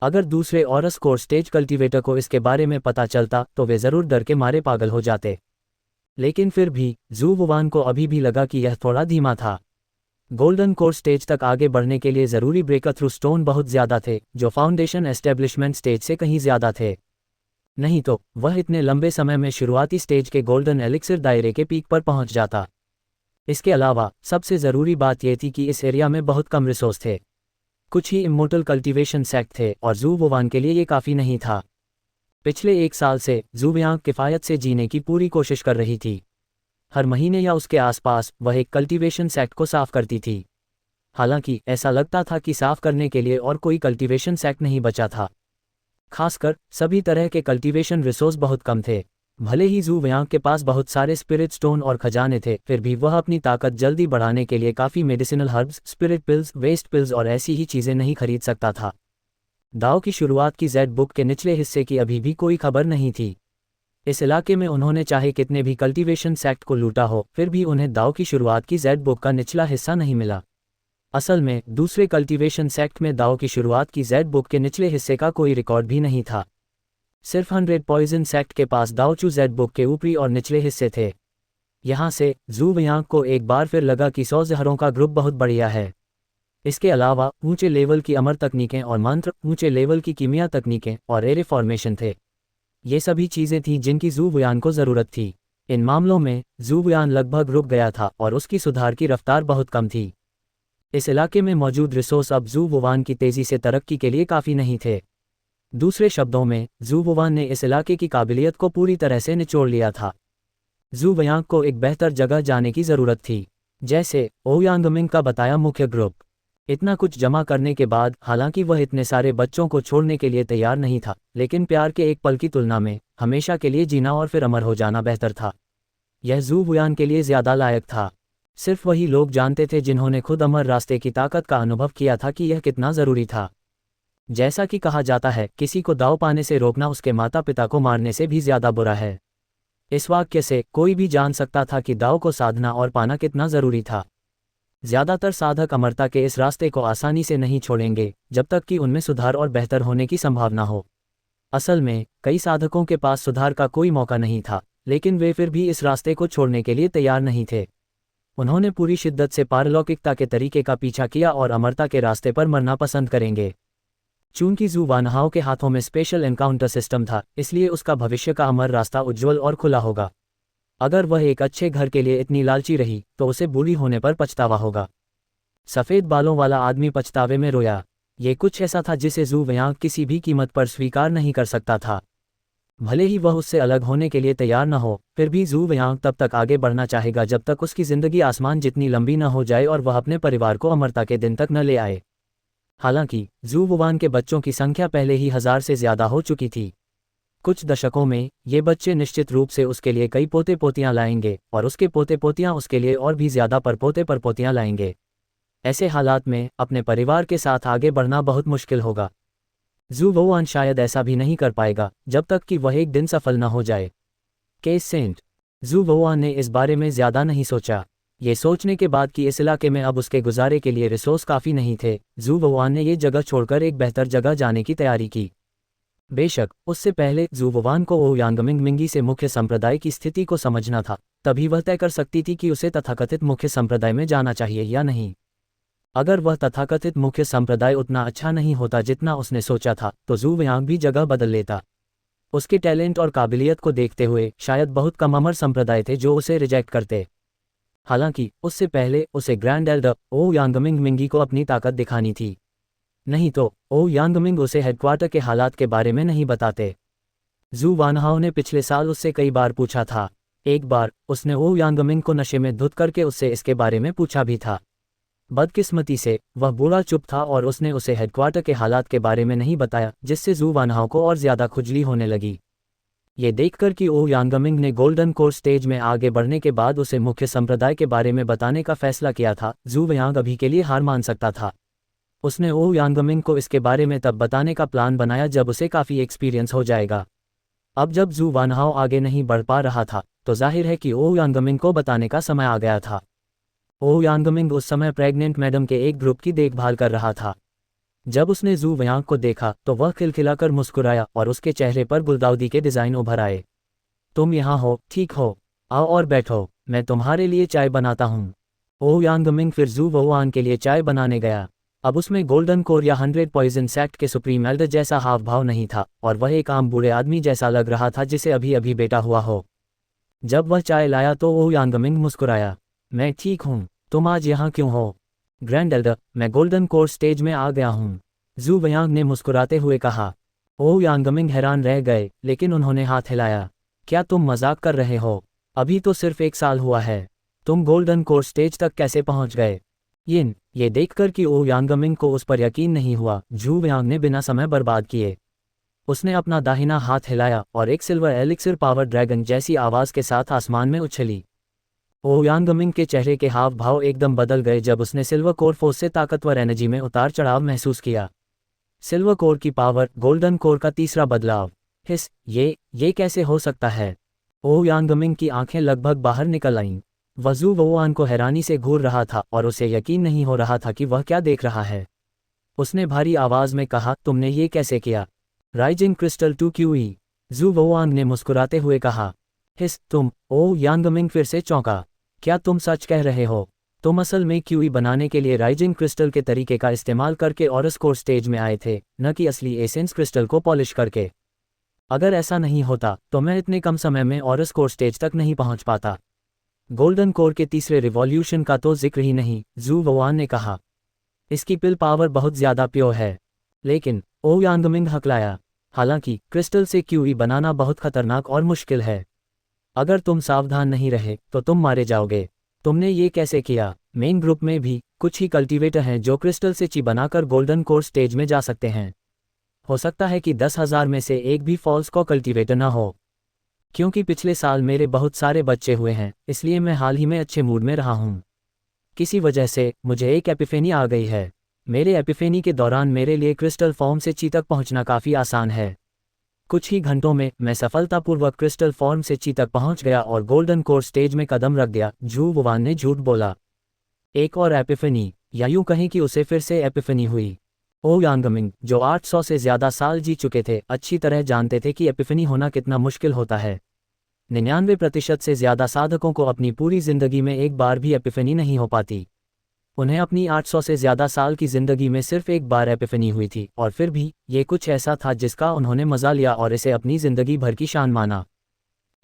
अगर दूसरे ऑरस कोर स्टेज कल्टीवेटर को इसके बारे में पता चलता तो वे जरूर डर के मारे पागल हो जाते। लेकिन फिर भी जूवुयान को अभी भी लगा कि यह थोड़ा धीमा था। गोल्डन कोर स्टेज तक आगे बढ़ने के लिए जरूरी ब्रेकर थ्रू स्टोन बहुत ज्यादा थे, जो फाउंडेशन एस्टेब्लिशमेंट स्टेज से कहीं ज्यादा थे। नहीं तो वह इतने लंबे समय में शुरुआती स्टेज के गोल्डन एलिक्सिर दायरे के पीक पर पहुंच जाता। इसके अलावा सबसे ज़रूरी बात यह थी कि इस एरिया में बहुत कम रिसोर्स थे। कुछ ही इमोर्टल कल्टीवेशन सेक्ट थे और जूवुयान के लिए ये काफ़ी नहीं था। पिछले 1 साल से जूवुयान किफ़ायत से जीने की पूरी कोशिश कर रही थी। हर महीने या उसके आसपास वह एक कल्टीवेशन सेक्ट को साफ करती थी। हालांकि ऐसा लगता था कि साफ करने के लिए और कोई कल्टीवेशन सेक्ट नहीं बचा था। खासकर सभी तरह के कल्टीवेशन रिसोर्स बहुत कम थे। भले ही जूवुयान के पास बहुत सारे स्पिरिट स्टोन और खजाने थे, फिर भी वह अपनी ताकत जल्दी बढ़ाने के लिए काफ़ी medicinal herbs, spirit pills, waste pills और ऐसी ही चीज़ें नहीं खरीद सकता था। दाओ की शुरुआत की जेड बुक के निचले हिस्से की अभी भी कोई खबर नहीं थी। इस इलाके में उन्होंने चाहे कितने भी कल्टीवेशन सेक्ट को लूटा हो, फिर भी उन्हें दाओ की शुरुआत की जेड बुक का निचला हिस्सा नहीं मिला। असल में दूसरे कल्टीवेशन सेक्ट में दाओ की शुरुआत की जेड बुक के निचले हिस्से का कोई रिकॉर्ड भी नहीं था। सिर्फ 100 पॉइजन सेक्ट के पास दाओचू जेड बुक के ऊपरी और निचले हिस्से थे। यहाँ से जूवुयान को एक बार फिर लगा कि 100 जहरों का ग्रुप बहुत बढ़िया है। इसके अलावा ऊंचे लेवल की अमर तकनीकें और मंत्र, ऊंचे लेवल की कीमिया तकनीकें और एरे फॉर्मेशन थे। ये सभी चीज़ें थीं जिनकी जूवुयान को ज़रूरत थी। इन मामलों में जू वुयान लगभग रुक गया था और उसकी सुधार की रफ्तार बहुत कम थी। इस इलाके में मौजूद रिसोर्स अब जू वुयान की तेज़ी से तरक्की के लिए काफ़ी नहीं थे। दूसरे शब्दों में जू वुयान ने इस इलाके की काबिलियत को पूरी तरह से निचोड़ लिया था। जू वयांग को एक बेहतर जगह जाने की ज़रूरत थी, जैसे ओयांगमिंग का बताया मुख्य ग्रुप। इतना कुछ जमा करने के बाद हालांकि वह इतने सारे बच्चों को छोड़ने के लिए तैयार नहीं था, लेकिन प्यार के एक पल की तुलना में हमेशा के लिए जीना और फिर अमर हो जाना बेहतर था। यह जू वुयान के लिए ज़्यादा लायक था। सिर्फ वही लोग जानते थे जिन्होंने खुद अमर रास्ते की ताकत का अनुभव किया था कि यह कितना ज़रूरी था। जैसा कि कहा जाता है, किसी को दाव पाने से रोकना उसके माता पिता को मारने से भी ज़्यादा बुरा है। इस वाक्य से कोई भी जान सकता था कि दाव को साधना और पाना कितना ज़रूरी था। ज़्यादातर साधक अमरता के इस रास्ते को आसानी से नहीं छोड़ेंगे जब तक कि उनमें सुधार और बेहतर होने की संभावना हो। असल में कई साधकों के पास सुधार का कोई मौका नहीं था, लेकिन वे फिर भी इस रास्ते को छोड़ने के लिए तैयार नहीं थे। उन्होंने पूरी शिद्दत से पारलौकिकता के तरीके का पीछा किया और अमरता के रास्ते पर मरना पसंद करेंगे। चूंकि जू वानहाओ के हाथों में स्पेशल एनकाउंटर सिस्टम था, इसलिए उसका भविष्य का अमर रास्ता उज्ज्वल और खुला होगा। अगर वह एक अच्छे घर के लिए इतनी लालची रही तो उसे बूढ़ी होने पर पछतावा होगा। सफ़ेद बालों वाला आदमी पछतावे में रोया। ये कुछ ऐसा था जिसे जू वयांग किसी भी कीमत पर स्वीकार नहीं कर सकता था। भले ही वह उससे अलग होने के लिए तैयार न हो, फिर भी जू वयांग तब तक आगे बढ़ना चाहेगा जब तक उसकी ज़िंदगी आसमान जितनी लंबी न हो जाए और वह अपने परिवार को अमरता के दिन तक न ले आए। हालांकि जू वुयान के बच्चों की संख्या पहले ही 1000 से ज़्यादा हो चुकी थी। कुछ दशकों में ये बच्चे निश्चित रूप से उसके लिए कई पोते पोतियां लाएंगे और उसके पोते पोतियां उसके लिए और भी ज़्यादा परपोते परपोतियां लाएंगे। ऐसे हालात में अपने परिवार के साथ आगे बढ़ना बहुत मुश्किल होगा। जू वुयान शायद ऐसा भी नहीं कर पाएगा जब तक कि वह एक दिन सफल न हो जाए। केस सेंट। जू वुयान ने इस बारे में ज़्यादा नहीं सोचा। ये सोचने के बाद कि इस इलाके में अब उसके गुजारे के लिए रिसोर्स काफ़ी नहीं थे, जू वुयान ने ये जगह छोड़कर एक बेहतर जगह जाने की तैयारी की। बेशक उससे पहले जू वुयान को ओयांगमिंग मिंगी से मुख्य संप्रदाय की स्थिति को समझना था, तभी वह तय कर सकती थी कि उसे तथाकथित मुख्य संप्रदाय में जाना चाहिए या नहीं। अगर वह तथाकथित मुख्य संप्रदाय उतना अच्छा नहीं होता जितना उसने सोचा था, तो जू वयांग भी जगह बदल लेता। उसके टैलेंट और काबिलियत को देखते हुए शायद बहुत कम अमर संप्रदाय थे जो उसे रिजेक्ट करते। हालांकि उससे पहले उसे ग्रैंड एल्डर ओयांगमिंग मिंगी को अपनी ताकत दिखानी थी, नहीं तो ओयांगमिंग उसे हेडक्वार्टर के हालात के बारे में नहीं बताते। जू वानहाओ ने पिछले साल उससे कई बार पूछा था। एक बार उसने ओयांगमिंग को नशे में धुत करके उससे इसके बारे में पूछा भी था। बदकिस्मती से वह बूढ़ा चुप था और उसने उसे हेडक्वार्टर के हालात के बारे में नहीं बताया, जिससे जू वानहाओ को और ज़्यादा खुजली होने लगी। ये देखकर कि ओयांगमिंग ने गोल्डन कोर स्टेज में आगे बढ़ने के बाद उसे मुख्य संप्रदाय के बारे में बताने का फैसला किया था, जू वयांग अभी के लिए हार मान सकता था। उसने ओयांगमिंग को इसके बारे में तब बताने का प्लान बनाया जब उसे काफ़ी एक्सपीरियंस हो जाएगा। अब जब जू वानहाओ आगे नहीं बढ़ पा रहा था, तो जाहिर है कि ओयांगमिंग को बताने का समय आ गया था। ओयांगमिंग उस समय प्रेग्नेंट मैडम के एक ग्रुप की देखभाल कर रहा था। जब उसने जू वयांग को देखा तो वह खिलखिलाकर मुस्कुराया और उसके चेहरे पर गुलदाउदी के डिज़ाइन उभर आए। तुम यहाँ हो, ठीक हो, आओ और बैठो, मैं तुम्हारे लिए चाय बनाता हूँ। ओयांगमिंग फिर जू वुयान के लिए चाय बनाने गया। अब उसमें गोल्डन कोर या 100 पॉइजन सेक्ट के सुप्रीम एल्डर जैसा हाव भाव नहीं था और वह एक आम बूढ़े आदमी जैसा लग रहा था जिसे अभी अभी बेटा हुआ हो। जब वह चाय लाया तो ओयांगमिंग मुस्कुराया। मैं ठीक हूँ, तुम आज यहाँ क्यों हो? ग्रैंड एल्डर, मैं गोल्डन कोर स्टेज में आ गया हूँ, जू वयांग ने मुस्कुराते हुए कहा। ओयांगमिंग हैरान रह गए, लेकिन उन्होंने हाथ हिलाया। क्या तुम मजाक कर रहे हो? अभी तो सिर्फ 1 साल हुआ है, तुम गोल्डन कोर स्टेज तक कैसे पहुंच गए? ये देखकर कि ओयांगमिंग को उस पर यकीन नहीं हुआ, जू वयांग ने बिना समय बर्बाद किए उसने अपना दाहिना हाथ हिलाया और एक सिल्वर एलिक्सिर पावर ड्रैगन जैसी आवाज़ के साथ आसमान में उछली। ओयांगमिंग के चेहरे के हाव भाव एकदम बदल गए जब उसने सिल्वर कोर फोर्स से ताकतवर एनर्जी में उतार चढ़ाव महसूस किया। सिल्वर कोर की पावर, गोल्डन कोर का तीसरा बदलाव। ये कैसे हो सकता है? ओयांगमिंग की आंखें लगभग बाहर निकल आईं। वह जू वुयान को हैरानी से घूर रहा था और उसे यकीन नहीं हो रहा था कि वह क्या देख रहा है। उसने भारी आवाज में कहा, तुमने ये कैसे किया? Rising crystal 2 QE। जू वुयान ने मुस्कुराते हुए कहा। तुम? ओयांगमिंग फिर से चौंका। क्या तुम सच कह रहे हो? तुम असल में QE बनाने के लिए राइजिंग क्रिस्टल के तरीके का इस्तेमाल करके ऑरस कोर स्टेज में आए थे, न कि असली एसेंस क्रिस्टल को पॉलिश करके। अगर ऐसा नहीं होता तो मैं इतने कम समय में ऑरस कोर स्टेज तक नहीं पहुंच पाता। गोल्डन कोर के तीसरे रिवॉल्यूशन का तो जिक्र ही नहीं, जू वुआन ने कहा। इसकी पिल पावर बहुत ज़्यादा प्योर है। लेकिन ओ यांगमिंग हकलाया, हालांकि क्रिस्टल से क्यूई बनाना बहुत खतरनाक और मुश्किल है। अगर तुम सावधान नहीं रहे तो तुम मारे जाओगे। तुमने ये कैसे किया? मेन ग्रुप में भी कुछ ही कल्टीवेटर हैं जो क्रिस्टल से ची बनाकर गोल्डन कोर स्टेज में जा सकते हैं। हो सकता है कि 10,000 में से एक भी फॉल्स को कल्टीवेटर ना हो। क्योंकि पिछले साल मेरे बहुत सारे बच्चे हुए हैं, इसलिए मैं हाल ही में अच्छे मूड में रहा हूँ। किसी वजह से मुझे एक एपिफेनी आ गई है। मेरे एपिफेनी के दौरान मेरे लिए क्रिस्टल फॉर्म से ची तक पहुँचना काफ़ी आसान है। कुछ ही घंटों में मैं सफलतापूर्वक क्रिस्टल फॉर्म से ची तक पहुँच गया और गोल्डन कोर स्टेज में कदम रख दिया। जू वुआन ने झूठ बोला। एक और एपिफेनी, या यूँ कहें कि उसे फिर से एपिफेनी हुई। ओ यांगमिंग, जो 800 से ज़्यादा साल जी चुके थे, अच्छी तरह जानते थे कि एपिफेनी होना कितना मुश्किल होता है। 99% से ज़्यादा साधकों को अपनी पूरी ज़िंदगी में एक बार भी एपिफेनी नहीं हो पाती। उन्हें अपनी 800 से ज़्यादा साल की ज़िंदगी में सिर्फ एक बार एपिफेनी हुई थी, और फिर भी ये कुछ ऐसा था जिसका उन्होंने मज़ा लिया और इसे अपनी ज़िंदगी भर की शान माना।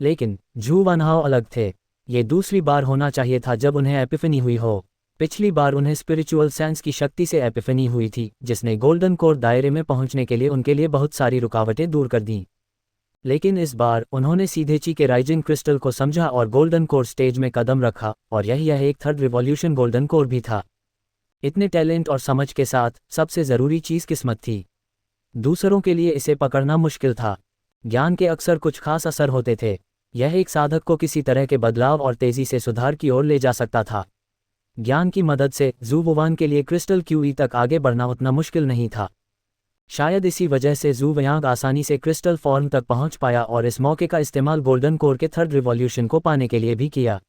लेकिन जू वनहाओ अलग थे। ये दूसरी बार होना चाहिए था जब उन्हें एपिफेनी हुई हो। पिछली बार उन्हें स्पिरिचुअल सेंस की शक्ति से एपिफेनी हुई थी, जिसने गोल्डन कोर दायरे में पहुंचने के लिए उनके लिए बहुत सारी रुकावटें दूर कर दीं। लेकिन इस बार उन्होंने सीधे ची के राइजिंग क्रिस्टल को समझा और गोल्डन कोर स्टेज में कदम रखा, और यह एक थर्ड रिवॉल्यूशन गोल्डन कोर भी था। इतने टैलेंट और समझ के साथ सबसे ज़रूरी चीज़ किस्मत थी। दूसरों के लिए इसे पकड़ना मुश्किल था। ज्ञान के अक्सर कुछ खास असर होते थे। यह एक साधक को किसी तरह के बदलाव और तेज़ी से सुधार की ओर ले जा सकता था। ज्ञान की मदद से जू वुआन के लिए क्रिस्टल क्यूई तक आगे बढ़ना उतना मुश्किल नहीं था। शायद इसी वजह से जू वयांग आसानी से क्रिस्टल फॉर्म तक पहुंच पाया और इस मौके का इस्तेमाल गोल्डन कोर के थर्ड रिवॉल्यूशन को पाने के लिए भी किया।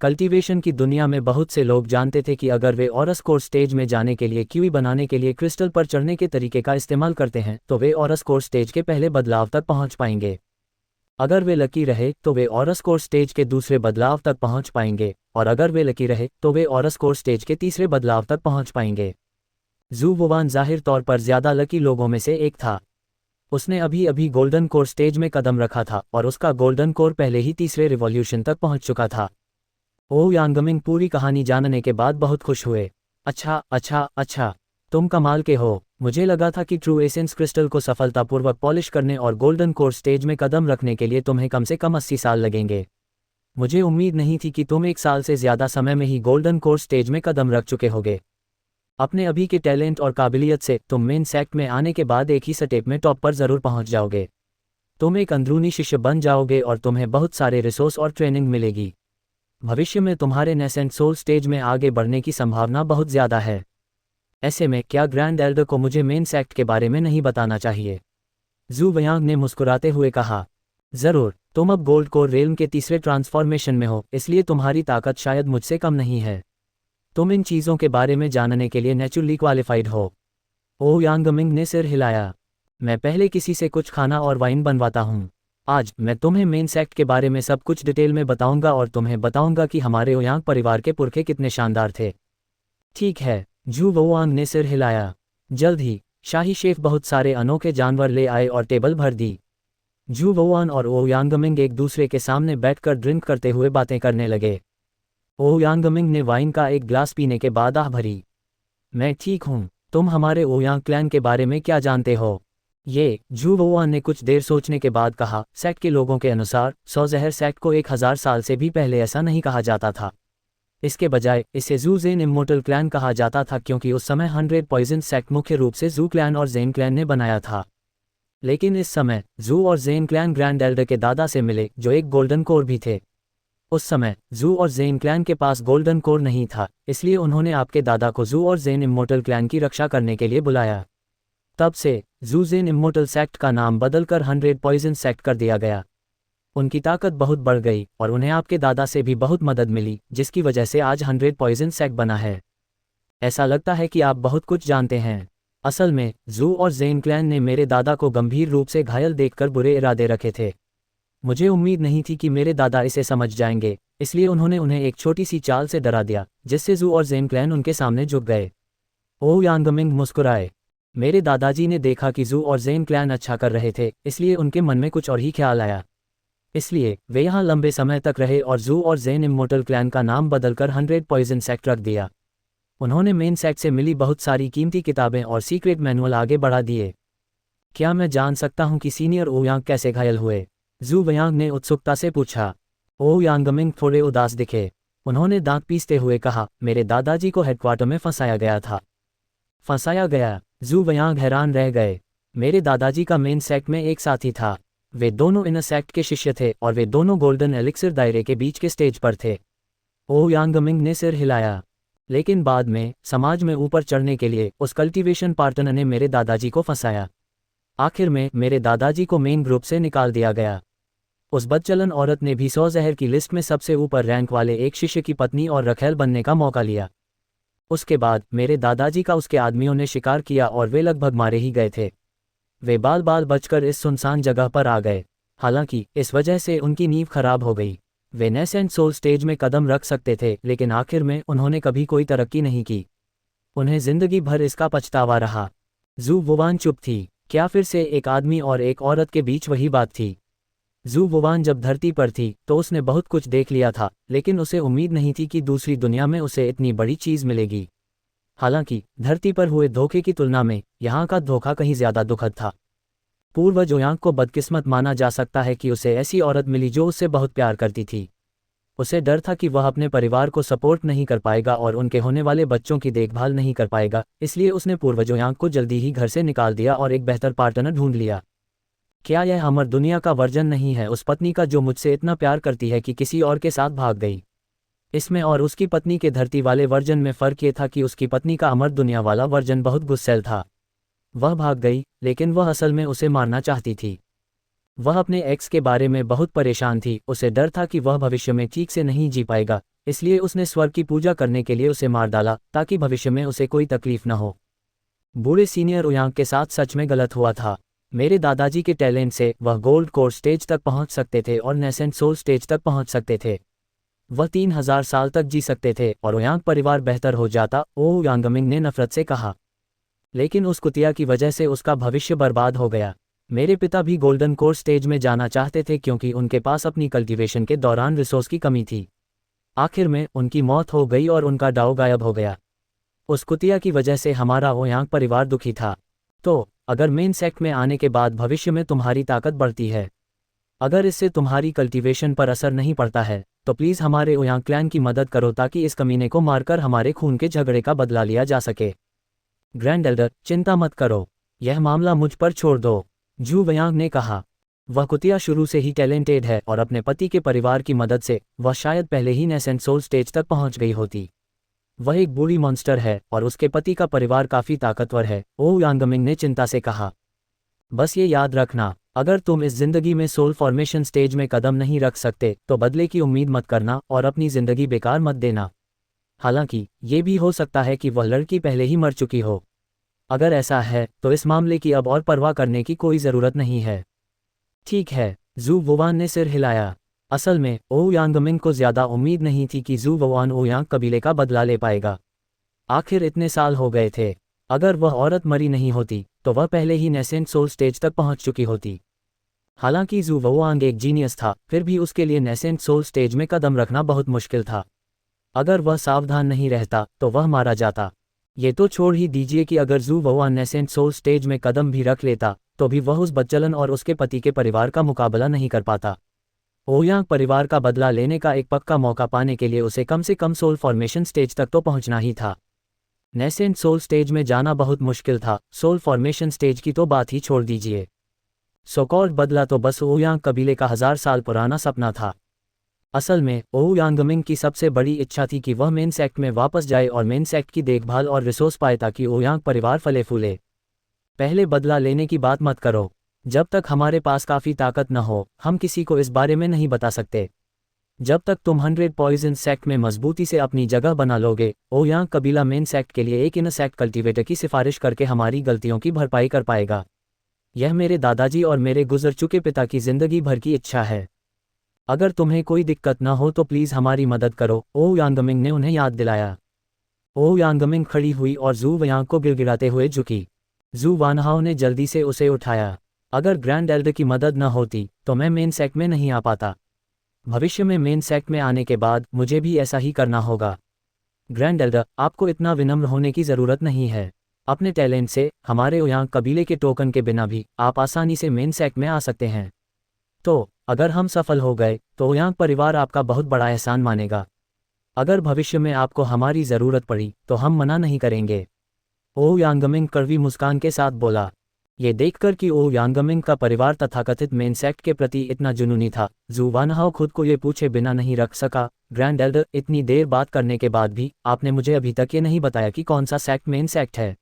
कल्टीवेशन की दुनिया में बहुत से लोग जानते थे कि अगर वे ऑरस कोर स्टेज में जाने के लिए क्यूई बनाने के लिए क्रिस्टल पर चढ़ने के तरीके का इस्तेमाल करते हैं तो वे ऑरस कोर स्टेज के पहले बदलाव तक पहुंच पाएंगे। अगर वे लकी रहे तो वे ऑरस कोर स्टेज के दूसरे बदलाव तक पहुंच पाएंगे, और अगर वे लकी रहे तो वे ऑरस कोर स्टेज के तीसरे बदलाव तक पहुंच पाएंगे। जू वुआन जाहिर तौर पर ज़्यादा लकी लोगों में से एक था। उसने अभी अभी गोल्डन कोर स्टेज में कदम रखा था और उसका गोल्डन कोर पहले ही तीसरे रिवॉल्यूशन तक पहुंच चुका था। ओ यांगमिंग पूरी कहानी जानने के बाद बहुत खुश हुए। अच्छा, तुम कमाल के हो। मुझे लगा था कि ट्रू एसेंस क्रिस्टल को सफलतापूर्वक पॉलिश करने और गोल्डन कोर स्टेज में कदम रखने के लिए तुम्हें कम से कम 80 साल लगेंगे। मुझे उम्मीद नहीं थी कि तुम 1 साल से ज़्यादा समय में ही गोल्डन कोर स्टेज में कदम रख चुके होगे। अपने अभी के टैलेंट और काबिलियत से तुम मेन सेक्ट में आने के बाद एक ही स्टेप में टॉप पर ज़रूर पहुंच जाओगे। तुम एक अंदरूनी शिष्य बन जाओगे और तुम्हें बहुत सारे रिसोर्स और ट्रेनिंग मिलेगी। भविष्य में तुम्हारे नेसेंट सोल स्टेज में आगे बढ़ने की संभावना बहुत ज़्यादा है। ऐसे में क्या ग्रैंड एल्डर को मुझे मेन सेक्ट के बारे में नहीं बताना चाहिए? जू वयांग ने मुस्कुराते हुए कहा। ज़रूर, तुम अब गोल्ड कोर रेल्म के तीसरे ट्रांसफॉर्मेशन में हो, इसलिए तुम्हारी ताकत शायद मुझसे कम नहीं है। तुम इन चीज़ों के बारे में जानने के लिए नेचुरली क्वालिफाइड हो। ओ यांगमिंग ने सिर हिलाया। मैं पहले किसी से कुछ खाना और वाइन बनवाता हूँ। आज मैं तुम्हें मेन सेक्ट के बारे में सब कुछ डिटेल में बताऊंगा और तुम्हें बताऊंगा कि हमारे ओयांग परिवार के पुरखे कितने शानदार थे। ठीक है, जू वुआंग ने सिर हिलाया। जल्द ही शाही शेफ बहुत सारे अनोखे जानवर ले आए और टेबल भर दी। जू वुआन और ओ यांगमिंग एक दूसरे के सामने बैठकर ड्रिंक करते हुए बातें करने लगे। ओ यांगमिंग ने वाइन का एक ग्लास पीने के बाद आह भरी। मैं ठीक हूँ। तुम हमारे ओयांग क्लैन के बारे में क्या जानते हो? ये जू वुआन ने कुछ देर सोचने के बाद कहा। सेक्ट के लोगों के अनुसार 100 जहर सेक्ट को 1000 साल से भी पहले ऐसा नहीं कहा जाता था। इसके बजाय इसे जू ज़ेन इमोर्टल क्लैन कहा जाता था क्योंकि उस समय 100 पॉइजन सेक्ट मुख्य रूप से जू क्लैन और ज़ेन क्लैन ने बनाया था। लेकिन इस समय जू और ज़ेन क्लैन ग्रैंड एल्डर के दादा से मिले जो एक गोल्डन कोर भी थे। उस समय जू और ज़ेन क्लैन के पास गोल्डन कोर नहीं था, इसलिए उन्होंने आपके दादा को जू और ज़ेन इमोर्टल क्लैन की रक्षा करने के लिए बुलाया। तब से जू ज़ेन इमोर्टल सेक्ट का नाम बदलकर 100 पॉइजन सेक्ट कर दिया गया। उनकी ताकत बहुत बढ़ गई और उन्हें आपके दादा से भी बहुत मदद मिली, जिसकी वजह से आज 100 पॉइजन सेक्ट बना है। ऐसा लगता है कि आप बहुत कुछ जानते हैं। असल में जू और ज़ेन क्लैन ने मेरे दादा को गंभीर रूप से घायल देखकर बुरे इरादे रखे थे। मुझे उम्मीद नहीं थी कि मेरे दादा इसे समझ जाएंगे, इसलिए उन्होंने उन्हें एक छोटी सी चाल से डरा दिया, जिससे जू और ज़ेन क्लैन उनके सामने झुक गए। ओ यांगमिंग मुस्कुराए। मेरे दादाजी ने देखा कि जू और ज़ेन क्लैन अच्छा कर रहे थे, इसलिए उनके मन में कुछ और ही ख्याल आया। इसलिए वे यहाँ लंबे समय तक रहे और जू और ज़ेन इम्मोर्टल क्लैन का नाम बदलकर 100 पॉइजन सेक्ट रख दिया। उन्होंने मेन सेक्ट से मिली बहुत सारी कीमती किताबें और सीक्रेट मैनुअल आगे बढ़ा दिए। क्या मैं जान सकता हूँ कि सीनियर ओयांग कैसे घायल हुए? जू वयांग ने उत्सुकता से पूछा। ओयांगमिंग थोड़े उदास दिखे। उन्होंने दांत पीसते हुए कहा, मेरे दादाजी को हेडक्वार्टर में फंसाया गया था। फंसाया गया? जू वयांग हैरान रह गए। मेरे दादाजी का मेन सेक्ट में एक साथी था। वे दोनों इनर सेक्ट के शिष्य थे और वे दोनों गोल्डन एलिक्सिर दायरे के बीच के स्टेज पर थे। ओयांगमिंग ने सिर हिलाया। लेकिन बाद में समाज में ऊपर चढ़ने के लिए उस कल्टीवेशन पार्टनर ने मेरे दादाजी को फंसाया। आखिर में मेरे दादाजी को मेन ग्रुप से निकाल दिया गया। उस बदचलन औरत ने भी 100 जहर की लिस्ट में सबसे ऊपर रैंक वाले एक शिष्य की पत्नी और रखेल बनने का मौका लिया। उसके बाद मेरे दादाजी का उसके आदमियों ने शिकार किया और वे लगभग मारे ही गए थे। वे बाल बाल बचकर इस सुनसान जगह पर आ गए। हालांकि इस वजह से उनकी नींव खराब हो गई। वे नेसेंट सोल स्टेज में कदम रख सकते थे, लेकिन आखिर में उन्होंने कभी कोई तरक्की नहीं की। उन्हें जिंदगी भर इसका पछतावा रहा। जू वुवान चुप थी। क्या फिर से एक आदमी और एक औरत के बीच वही बात थी? जू वुवान जब धरती पर थी तो उसने बहुत कुछ देख लिया था, लेकिन उसे उम्मीद नहीं थी कि दूसरी दुनिया में उसे इतनी बड़ी चीज मिलेगी। हालांकि धरती पर हुए धोखे की तुलना में यहाँ का धोखा कहीं ज्यादा दुखद था। पूर्वज ओयांग को बदकिस्मत माना जा सकता है कि उसे ऐसी औरत मिली जो उससे बहुत प्यार करती थी। उसे डर था कि वह अपने परिवार को सपोर्ट नहीं कर पाएगा और उनके होने वाले बच्चों की देखभाल नहीं कर पाएगा, इसलिए उसने पूर्वज ओयांग को जल्दी ही घर से निकाल दिया और एक बेहतर पार्टनर ढूंढ लिया। क्या यह अमर दुनिया का वर्जन नहीं है उस पत्नी का जो मुझसे इतना प्यार करती है कि किसी और के साथ भाग गई? इसमें और उसकी पत्नी के धरती वाले वर्जन में फ़र्क ये था कि उसकी पत्नी का अमर दुनिया वाला वर्जन बहुत गुस्सैल था। वह भाग गई, लेकिन वह असल में उसे मारना चाहती थी। वह अपने एक्स के बारे में बहुत परेशान थी। उसे डर था कि वह भविष्य में ठीक से नहीं जी पाएगा, इसलिए उसने स्वर्ग की पूजा करने के लिए उसे मार डाला ताकि भविष्य में उसे कोई तकलीफ न हो। बूढ़े सीनियर ओयांग के साथ सच में गलत हुआ था। मेरे दादाजी के टैलेंट से वह गोल्ड कोर स्टेज तक पहुंच सकते थे और नेसेंट सोल स्टेज तक पहुंच सकते थे। वह 3000 साल तक जी सकते थे और ओयांग परिवार बेहतर हो जाता, ओयांगमिंग ने नफरत से कहा। लेकिन उस कुतिया की वजह से उसका भविष्य बर्बाद हो गया। मेरे पिता भी गोल्डन कोर स्टेज में जाना चाहते थे क्योंकि उनके पास अपनी कल्टीवेशन के दौरान रिसोर्स की कमी थी। आखिर में उनकी मौत हो गई और उनका डाउ गायब हो गया। उस कुतिया की वजह से हमारा ओयांग परिवार दुखी था। तो अगर मेन सेक्ट में आने के बाद भविष्य में तुम्हारी ताकत बढ़ती है, अगर इससे तुम्हारी कल्टीवेशन पर असर नहीं पड़ता है, तो प्लीज़ हमारे ओयांग क्लैन की मदद करो ताकि इस कमीने को मारकर हमारे खून के झगड़े का बदला लिया जा सके। ग्रैंड एल्डर, चिंता मत करो, यह मामला मुझ पर छोड़ दो, जू वयांग ने कहा। वह कुतिया शुरू से ही टैलेंटेड है और अपने पति के परिवार की मदद से वह शायद पहले ही नेसेंट सोल स्टेज तक पहुंच गई होती। वह एक बुरी मॉन्स्टर है और उसके पति का परिवार काफी ताकतवर है, ओयांगमिंग ने चिंता से कहा। बस ये याद रखना, अगर तुम इस जिंदगी में सोल फॉर्मेशन स्टेज में कदम नहीं रख सकते तो बदले की उम्मीद मत करना और अपनी जिंदगी बेकार मत देना। हालांकि ये भी हो सकता है कि वह लड़की पहले ही मर चुकी हो। अगर ऐसा है तो इस मामले की अब और परवाह करने की कोई ज़रूरत नहीं है। ठीक है, जू वुवान ने सिर हिलाया। असल में ओयांगमिंग को ज़्यादा उम्मीद नहीं थी कि जू वुवान ओयांग कबीले का बदला ले पाएगा। आखिर इतने साल हो गए थे। अगर वह औरत मरी नहीं होती तो वह पहले ही नेसेंट सोल स्टेज तक पहुंच चुकी होती। हालांकि जू वुआंग एक जीनियस था, फिर भी उसके लिए नेसेंट सोल स्टेज में कदम रखना बहुत मुश्किल था। अगर वह सावधान नहीं रहता तो वह मारा जाता। ये तो छोड़ ही दीजिए कि अगर जू वुआन नेसेंट सोल स्टेज में कदम भी रख लेता तो भी वह उस बच्चलन और उसके पति के परिवार का मुकाबला नहीं कर पाता। ओयांग परिवार का बदला लेने का एक पक्का मौका पाने के लिए उसे कम से कम सोल फॉर्मेशन स्टेज तक तो पहुंचना ही था। नेसेंट सोल स्टेज में जाना बहुत मुश्किल था, सोल फॉर्मेशन स्टेज की तो बात ही छोड़ दीजिए। सोकॉल्ड बदला तो बस ओयांग कबीले का 1000 साल पुराना सपना था। असल में ओयांगमिंग की सबसे बड़ी इच्छा थी कि वह मेन सेक्ट में वापस जाए और मेन सेक्ट की देखभाल और रिसोर्स पाए ताकि ओयांग परिवार फले फूले। पहले बदला लेने की बात मत करो। जब तक हमारे पास काफ़ी ताकत न हो हम किसी को इस बारे में नहीं बता सकते। जब तक तुम 100 पॉइजन सेक्ट में मजबूती से अपनी जगह बना लोगे, ओयांग कबीला मेन सेक्ट के लिए एक इनर सेक्ट कल्टीवेटर की सिफारिश करके हमारी गलतियों की भरपाई कर पाएगा। यह मेरे दादाजी और मेरे गुजर चुके पिता की जिंदगी भर की इच्छा है। अगर तुम्हें कोई दिक्कत न हो तो प्लीज़ हमारी मदद करो, ओयांगमिंग ने उन्हें याद दिलाया। ओयांगमिंग खड़ी हुई और जू वयांग को गिड़गिड़ाते हुए झुकी। जू वानहाओ ने जल्दी से उसे उठाया। अगर ग्रैंड एल्डर की मदद न होती तो मैं मेन सेक्ट में नहीं आ पाता। भविष्य में मेन सेक्ट में आने के बाद मुझे भी ऐसा ही करना होगा। ग्रैंड एल्डर, आपको इतना विनम्र होने की ज़रूरत नहीं है। अपने टैलेंट से हमारे ओयांग कबीले के टोकन के बिना भी आप आसानी से मेन सेक्ट में आ सकते हैं। तो अगर हम सफल हो गए तो ओयांग परिवार आपका बहुत बड़ा एहसान मानेगा। अगर भविष्य में आपको हमारी ज़रूरत पड़ी तो हम मना नहीं करेंगे। ओ यांगमिंग कड़वी मुस्कान के साथ बोला। ये देखकर कि ओ यांगमिंग का परिवार तथाकथित मेन सेक्ट के प्रति इतना जुनूनी था, जू वानहाओ खुद को ये पूछे बिना नहीं रख सका, ग्रैंड एल्डर, इतनी देर बात करने के बाद भी आपने मुझे अभी तक ये नहीं बताया कि कौन सा सेक्ट मेन सेक्ट है।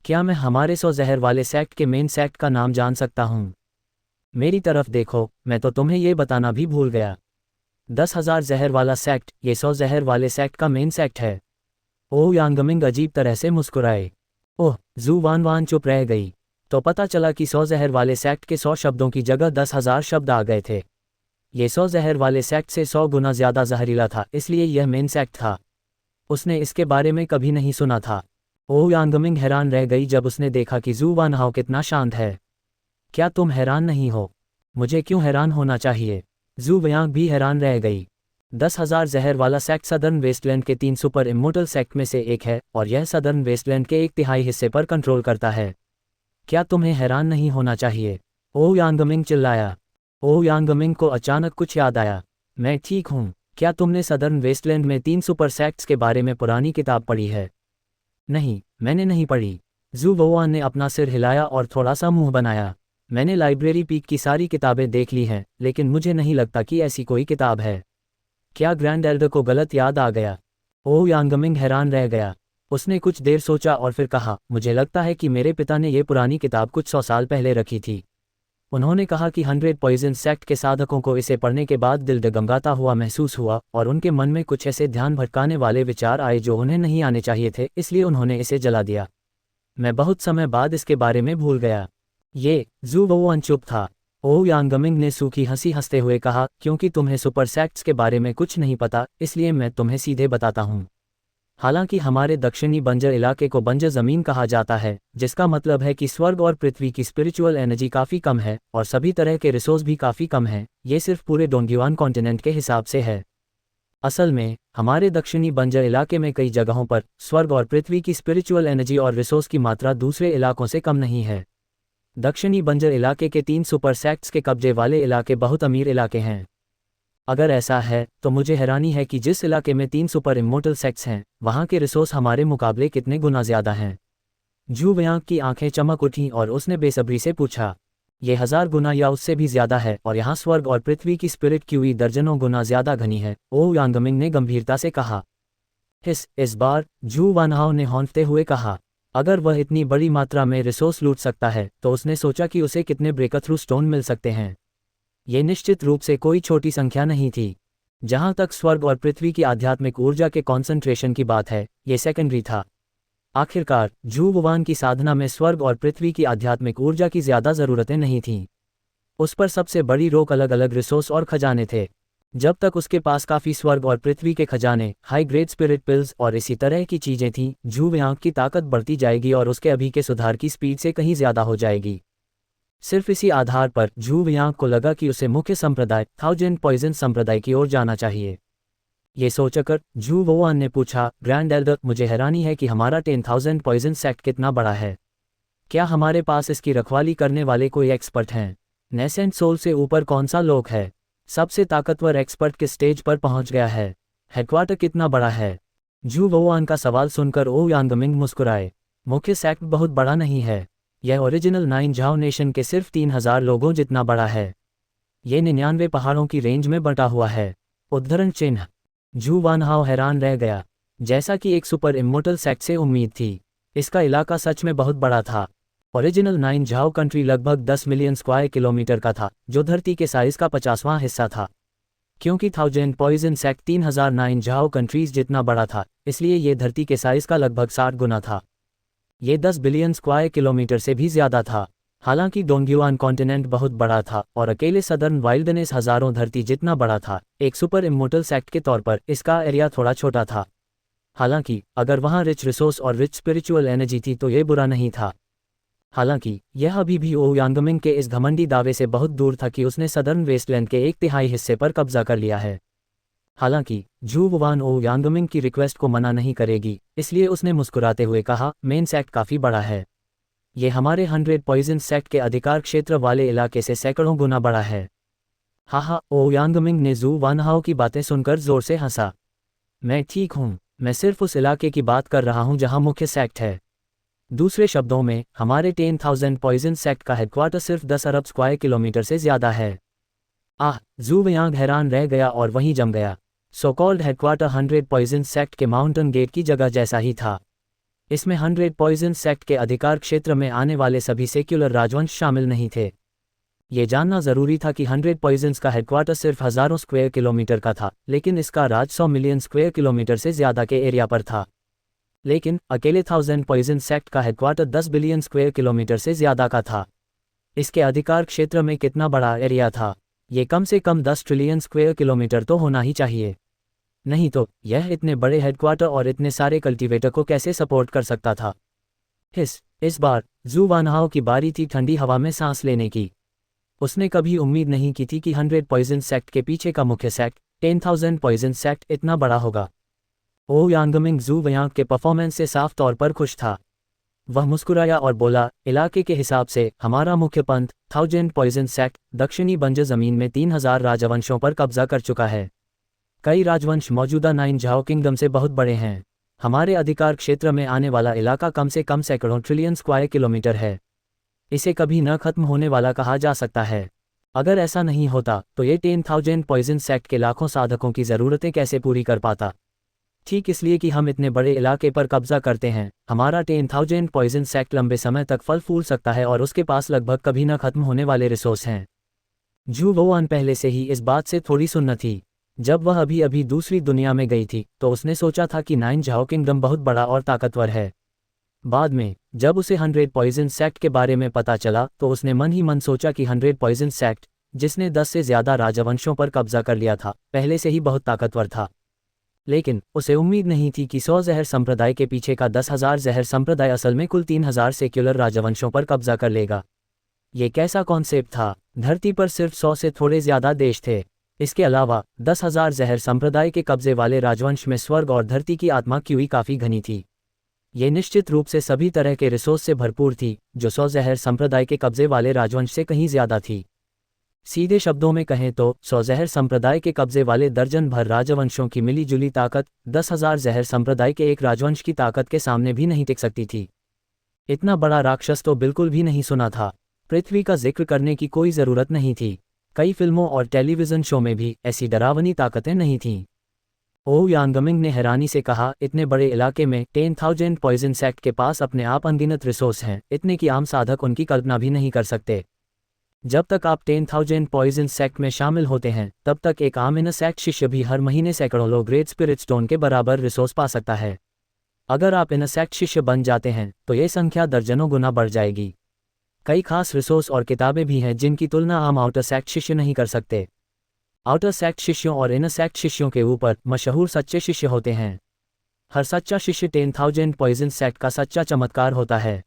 क्या मैं हमारे 100 जहर वाले सेक्ट के मेन सेक्ट का नाम जान सकता हूँ? मेरी तरफ देखो, मैं तो तुम्हें ये बताना भी भूल गया। 10,000 जहर वाला सेक्ट ये 100 जहर वाले सेक्ट का मेन सेक्ट है। ओ यांगमिंग अजीब तरह से मुस्कुराए। ओह, जू वान चुप रह गई। तो पता चला कि 100 जहर वाले सेक्ट के 100 शब्दों की जगह 10,000 शब्द आ गए थे। ये 100 जहर वाले सेक्ट से 100 गुना ज़्यादा जहरीला था, इसलिए यह मेन सेक्ट था। उसने इसके बारे में कभी नहीं सुना था। ओ यांगमिंग हैरान रह गई जब उसने देखा कि जू वानहाओ कितना शांत है। क्या तुम हैरान नहीं हो? मुझे क्यों हैरान होना चाहिए? जू वयांग भी हैरान रह गई। 10,000 जहर वाला सेक्ट सदर्न वेस्टलैंड के 3 सुपर इमोर्टल सेक्ट में से एक है और यह सदर्न वेस्टलैंड के 1/3 हिस्से पर कंट्रोल करता है। क्या तुम्हें हैरान नहीं होना चाहिए? ओ यांगमिंग चिल्लाया। ओ यांगमिंग को अचानक कुछ याद आया। मैं ठीक हूँ। क्या तुमने सदर्न वेस्टलैंड में 3 सुपर सेक्ट्स के बारे में पुरानी किताब पढ़ी है? नहीं, मैंने नहीं पढ़ी। जू वोआन ने अपना सिर हिलाया और थोड़ा सा मुंह बनाया। मैंने लाइब्रेरी पीक की सारी किताबें देख ली हैं, लेकिन मुझे नहीं लगता कि ऐसी कोई किताब है। क्या ग्रैंड एल्डर को गलत याद आ गया? ओ यांगमिंग हैरान रह गया। उसने कुछ देर सोचा और फिर कहा, मुझे लगता है कि मेरे पिता ने ये पुरानी किताब कुछ 100 साल पहले रखी थी। उन्होंने कहा कि 100 पॉइजन सेक्ट के साधकों को इसे पढ़ने के बाद दिल डगमगाता हुआ महसूस हुआ और उनके मन में कुछ ऐसे ध्यान भटकाने वाले विचार आए जो उन्हें नहीं आने चाहिए थे, इसलिए उन्होंने इसे जला दिया। मैं बहुत समय बाद इसके बारे में भूल गया। ये जू वोआन चुप था। ओ यांगमिंग ने सूखी हंसी हंसते हुए कहा, क्योंकि तुम्हें सुपर सेक्ट्स के बारे में कुछ नहीं पता, इसलिए मैं तुम्हें सीधे बताता हूँ। हालांकि हमारे दक्षिणी बंजर इलाके को बंजर ज़मीन कहा जाता है, जिसका मतलब है कि स्वर्ग और पृथ्वी की स्पिरिचुअल एनर्जी काफ़ी कम है और सभी तरह के रिसोर्स भी काफ़ी कम हैं। ये सिर्फ पूरे डोंगयुआन कॉन्टिनेंट के हिसाब से है। असल में हमारे दक्षिणी बंजर इलाके में कई जगहों पर स्वर्ग और पृथ्वी की स्पिरिचुअल एनर्जी और रिसोर्स की मात्रा दूसरे इलाकों से कम नहीं है। दक्षिणी बंजर इलाके के 3 सुपर सेक्ट्स के कब्जे वाले इलाके बहुत अमीर इलाके हैं। अगर ऐसा है तो मुझे हैरानी है कि जिस इलाके में 3 सुपर इमोर्टल सेक्ट्स हैं, वहाँ के रिसोर्स हमारे मुकाबले कितने गुना ज़्यादा हैं। जू वयांग की आंखें चमक उठीं और उसने बेसब्री से पूछा, ये 1000 गुना या उससे भी ज़्यादा है और यहाँ स्वर्ग और पृथ्वी की स्पिरिट क्यूई दर्जनों गुना ज़्यादा घनी है। ओ यांगमिंग ने गंभीरता से कहा। इस बार, जू वानहाओ ने हौंकते हुए कहा। अगर वह इतनी बड़ी मात्रा में रिसोर्स लूट सकता है तो उसने सोचा कि उसे कितने ब्रेकथ्रू स्टोन मिल सकते हैं। ये निश्चित रूप से कोई छोटी संख्या नहीं थी। जहाँ तक स्वर्ग और पृथ्वी की आध्यात्मिक ऊर्जा के कॉन्सेंट्रेशन की बात है, ये सेकेंडरी था। आखिरकार जू वोआन की साधना में स्वर्ग और पृथ्वी की आध्यात्मिक ऊर्जा की ज़्यादा ज़रूरतें नहीं थीं। उस पर सबसे बड़ी रोक अलग अलग रिसोर्स और खजाने थे। जब तक उसके पास काफ़ी स्वर्ग और पृथ्वी के खजाने, हाई ग्रेड स्पिरिट पिल्स और इसी तरह की चीज़ें थीं, जू वयांग की ताकत बढ़ती जाएगी और उसके अभी के सुधार की स्पीड से कहीं ज़्यादा हो जाएगी। सिर्फ इसी आधार पर जू वयांग को लगा कि उसे मुख्य संप्रदाय 1000 पॉइजन संप्रदाय की ओर जाना चाहिए। ये सोचकर जू वोआन ने पूछा, ग्रैंड एल्डर, मुझे हैरानी है कि हमारा 10,000 पॉइजन सेक्ट कितना बड़ा है। क्या हमारे पास इसकी रखवाली करने वाले कोई एक्सपर्ट हैं? नेसेंट सोल से ऊपर कौन सा लोक है? सबसे ताकतवर एक्सपर्ट किस स्टेज पर पहुंच गया है? हेडक्वार्टर कितना बड़ा है? जू वोआन का सवाल सुनकर ओ यांगमिंग मुस्कुराए। मुख्य सेक्ट बहुत बड़ा नहीं है। यह ओरिजिनल 9 झाओ नेशन के सिर्फ 3000 लोगों जितना बड़ा है। ये 99 पहाड़ों की रेंज में बटा हुआ है। उद्धरण चिन्ह। जू वानहाओ हैरान रह गया। जैसा कि एक सुपर इमोर्टल सेक्ट से उम्मीद थी, इसका इलाका सच में बहुत बड़ा था। ओरिजिनल 9 झाओ कंट्री लगभग 10 मिलियन स्क्वायर किलोमीटर का था, जो धरती के साइज का 50वां हिस्सा था। क्योंकि 1000 पॉइजन सेक्ट 3000 9 झाओ कंट्रीज जितना बड़ा था, इसलिए ये धरती के साइज का लगभग 60 गुना था। ये 10 बिलियन स्क्वायर किलोमीटर से भी ज़्यादा था। हालांकि डोंगयुआन कॉन्टिनेंट बहुत बड़ा था और अकेले सदर्न वाइल्डनेस हज़ारों धरती जितना बड़ा था, एक सुपर इमोर्टल सेक्ट के तौर पर इसका एरिया थोड़ा छोटा था। हालांकि अगर वहाँ रिच रिसोर्स और रिच स्पिरिचुअल एनर्जी थी तो ये बुरा नहीं था। हालांकि यह अभी भी ओयांगमिंग के इस घमंडी दावे से बहुत दूर था कि उसने सदर्न वेस्टलैंड के 1/3 हिस्से पर कब्जा कर लिया है। हालांकि झू वुआन ओयांगमिंग की रिक्वेस्ट को मना नहीं करेगी, इसलिए उसने मुस्कुराते हुए कहा, मेन सेक्ट काफ़ी बड़ा है। ये हमारे 100 पॉइजन सेक्ट के अधिकार क्षेत्र वाले इलाके से सैकड़ों गुना बड़ा है। हाहा, ओयांगमिंग ने झू वानहाओ की बातें सुनकर जोर से हंसा। मैं ठीक हूँ, मैं सिर्फ उस इलाके की बात कर रहा हूँ जहाँ मुख्य सेक्ट है। दूसरे शब्दों में, हमारे 10,000 पॉइजन सेक्ट का हेडक्वार्टर सिर्फ 10 अरब स्क्वायर किलोमीटर से ज़्यादा है। झू वयांग हैरान रह गया और वहीं जम गया। So called headquarter 100 poison sect के माउंटेन गेट की जगह जैसा ही था। इसमें 100 पॉइजन सेक्ट के अधिकार क्षेत्र में आने वाले सभी सेक्युलर राजवंश शामिल नहीं थे। ये जानना ज़रूरी था कि 100 पॉइजन्स का हेडक्वार्टर सिर्फ हज़ारों स्क्वायर किलोमीटर का था, लेकिन इसका राज 100 मिलियन स्क्वायर किलोमीटर से ज़्यादा के एरिया पर था। लेकिन अकेले 1000 पॉइजन सेक्ट का हेडक्वार्टर 10 बिलियन स्क्वायर किलोमीटर से ज़्यादा का था। इसके अधिकार क्षेत्र में कितना बड़ा एरिया था? ये कम से कम 10 ट्रिलियन स्क्वायर किलोमीटर तो होना ही चाहिए। नहीं तो यह इतने बड़े हेडक्वार्टर और इतने सारे कल्टीवेटर को कैसे सपोर्ट कर सकता था? इस बार झू वानहाओ की बारी थी ठंडी हवा में सांस लेने की। उसने कभी उम्मीद नहीं की थी कि 100 पॉइजन सेक्ट के पीछे का मुख्य सेक्ट 10,000 पॉइजन सेक्ट इतना बड़ा होगा। ओयांगमिंग झू वयांग के परफॉर्मेंस से साफ तौर पर खुश था। वह मुस्कुराया और बोला, इलाके के हिसाब से हमारा मुख्य पंथ 1000 पॉइजन सेक्ट दक्षिणी बंजर जमीन में 3000 राजवंशों पर कब्जा कर चुका है। कई राजवंश मौजूदा 9 झाओ किंगडम से बहुत बड़े हैं। हमारे अधिकार क्षेत्र में आने वाला इलाका कम से कम सैकड़ों ट्रिलियन स्क्वायर किलोमीटर है। इसे कभी न खत्म होने वाला कहा जा सकता है। अगर ऐसा नहीं होता तो ये 10,000 पॉइजन सेक्ट के लाखों साधकों की ज़रूरतें कैसे पूरी कर पाता? ठीक इसलिए कि हम इतने बड़े इलाके पर कब्जा करते हैं, हमारा 10,000 पॉइजन सेक्ट लंबे समय तक फल फूल सकता है और उसके पास लगभग कभी न खत्म होने वाले रिसोर्स हैं। झू वुआन पहले से ही इस बात से थोड़ी सुन्न थी। जब वह अभी अभी दूसरी दुनिया में गई थी तो उसने सोचा था कि 9 झाओ किंगडम बहुत बड़ा और ताकतवर है। बाद में जब उसे 100 पॉइजन सेक्ट के बारे में पता चला तो उसने मन ही मन सोचा कि 100 पॉइजन सेक्ट, जिसने 10 से ज़्यादा राजवंशों पर कब्जा कर लिया था, पहले से ही बहुत ताकतवर था। लेकिन उसे उम्मीद नहीं थी कि 100 जहर संप्रदाय के पीछे का 10,000 जहर संप्रदाय असल में कुल 3,000 सेक्युलर राजवंशों पर कब्जा कर लेगा। ये कैसा कॉन्सेप्ट था? धरती पर सिर्फ 100 से थोड़े ज़्यादा देश थे। इसके अलावा 10,000 जहर संप्रदाय के कब्जे वाले राजवंश में स्वर्ग और धरती की आत्मा क्यूई काफ़ी घनी थी। ये निश्चित रूप से सभी तरह के रिसोर्स से भरपूर थी, जो 100 जहर संप्रदाय के कब्जे वाले राजवंश से कहीं ज़्यादा थी। सीधे शब्दों में कहें तो 100 जहर संप्रदाय के कब्जे वाले दर्जन भर राजवंशों की मिली जुली ताकत 10,000 जहर संप्रदाय के एक राजवंश की ताकत के सामने भी नहीं टिक सकती थी। इतना बड़ा राक्षस तो बिल्कुल भी नहीं सुना था। पृथ्वी का जिक्र करने की कोई ज़रूरत नहीं थी। कई फिल्मों और टेलीविज़न शो में भी ऐसी डरावनी ताकतें नहीं थीं। ओयांगमिंग ने हैरानी से कहा, इतने बड़े इलाके में 10,000 पॉइजन सेक्ट के पास अपने आप अनगिनत रिसोर्स हैं, इतने कि आम साधक उनकी कल्पना भी नहीं कर सकते। जब तक आप 10,000 पॉइजन सेक्ट में शामिल होते हैं, तब तक एक आम इनर सेक्ट शिष्य भी हर महीने सैकड़ों लो ग्रेट स्पिरिट स्टोन के बराबर रिसोर्स पा सकता है। अगर आप इनर सेक्ट शिष्य बन जाते हैं तो ये संख्या दर्जनों गुना बढ़ जाएगी। कई खास रिसोर्स और किताबें भी हैं जिनकी तुलना आम आउटर सेक्ट शिष्य नहीं कर सकते। आउटर सेक्ट शिष्यों और इनर सेक्ट शिष्यों के ऊपर मशहूर सच्चे शिष्य होते हैं। हर सच्चा शिष्य 10,000 पॉइजन सेक्ट का सच्चा चमत्कार होता है।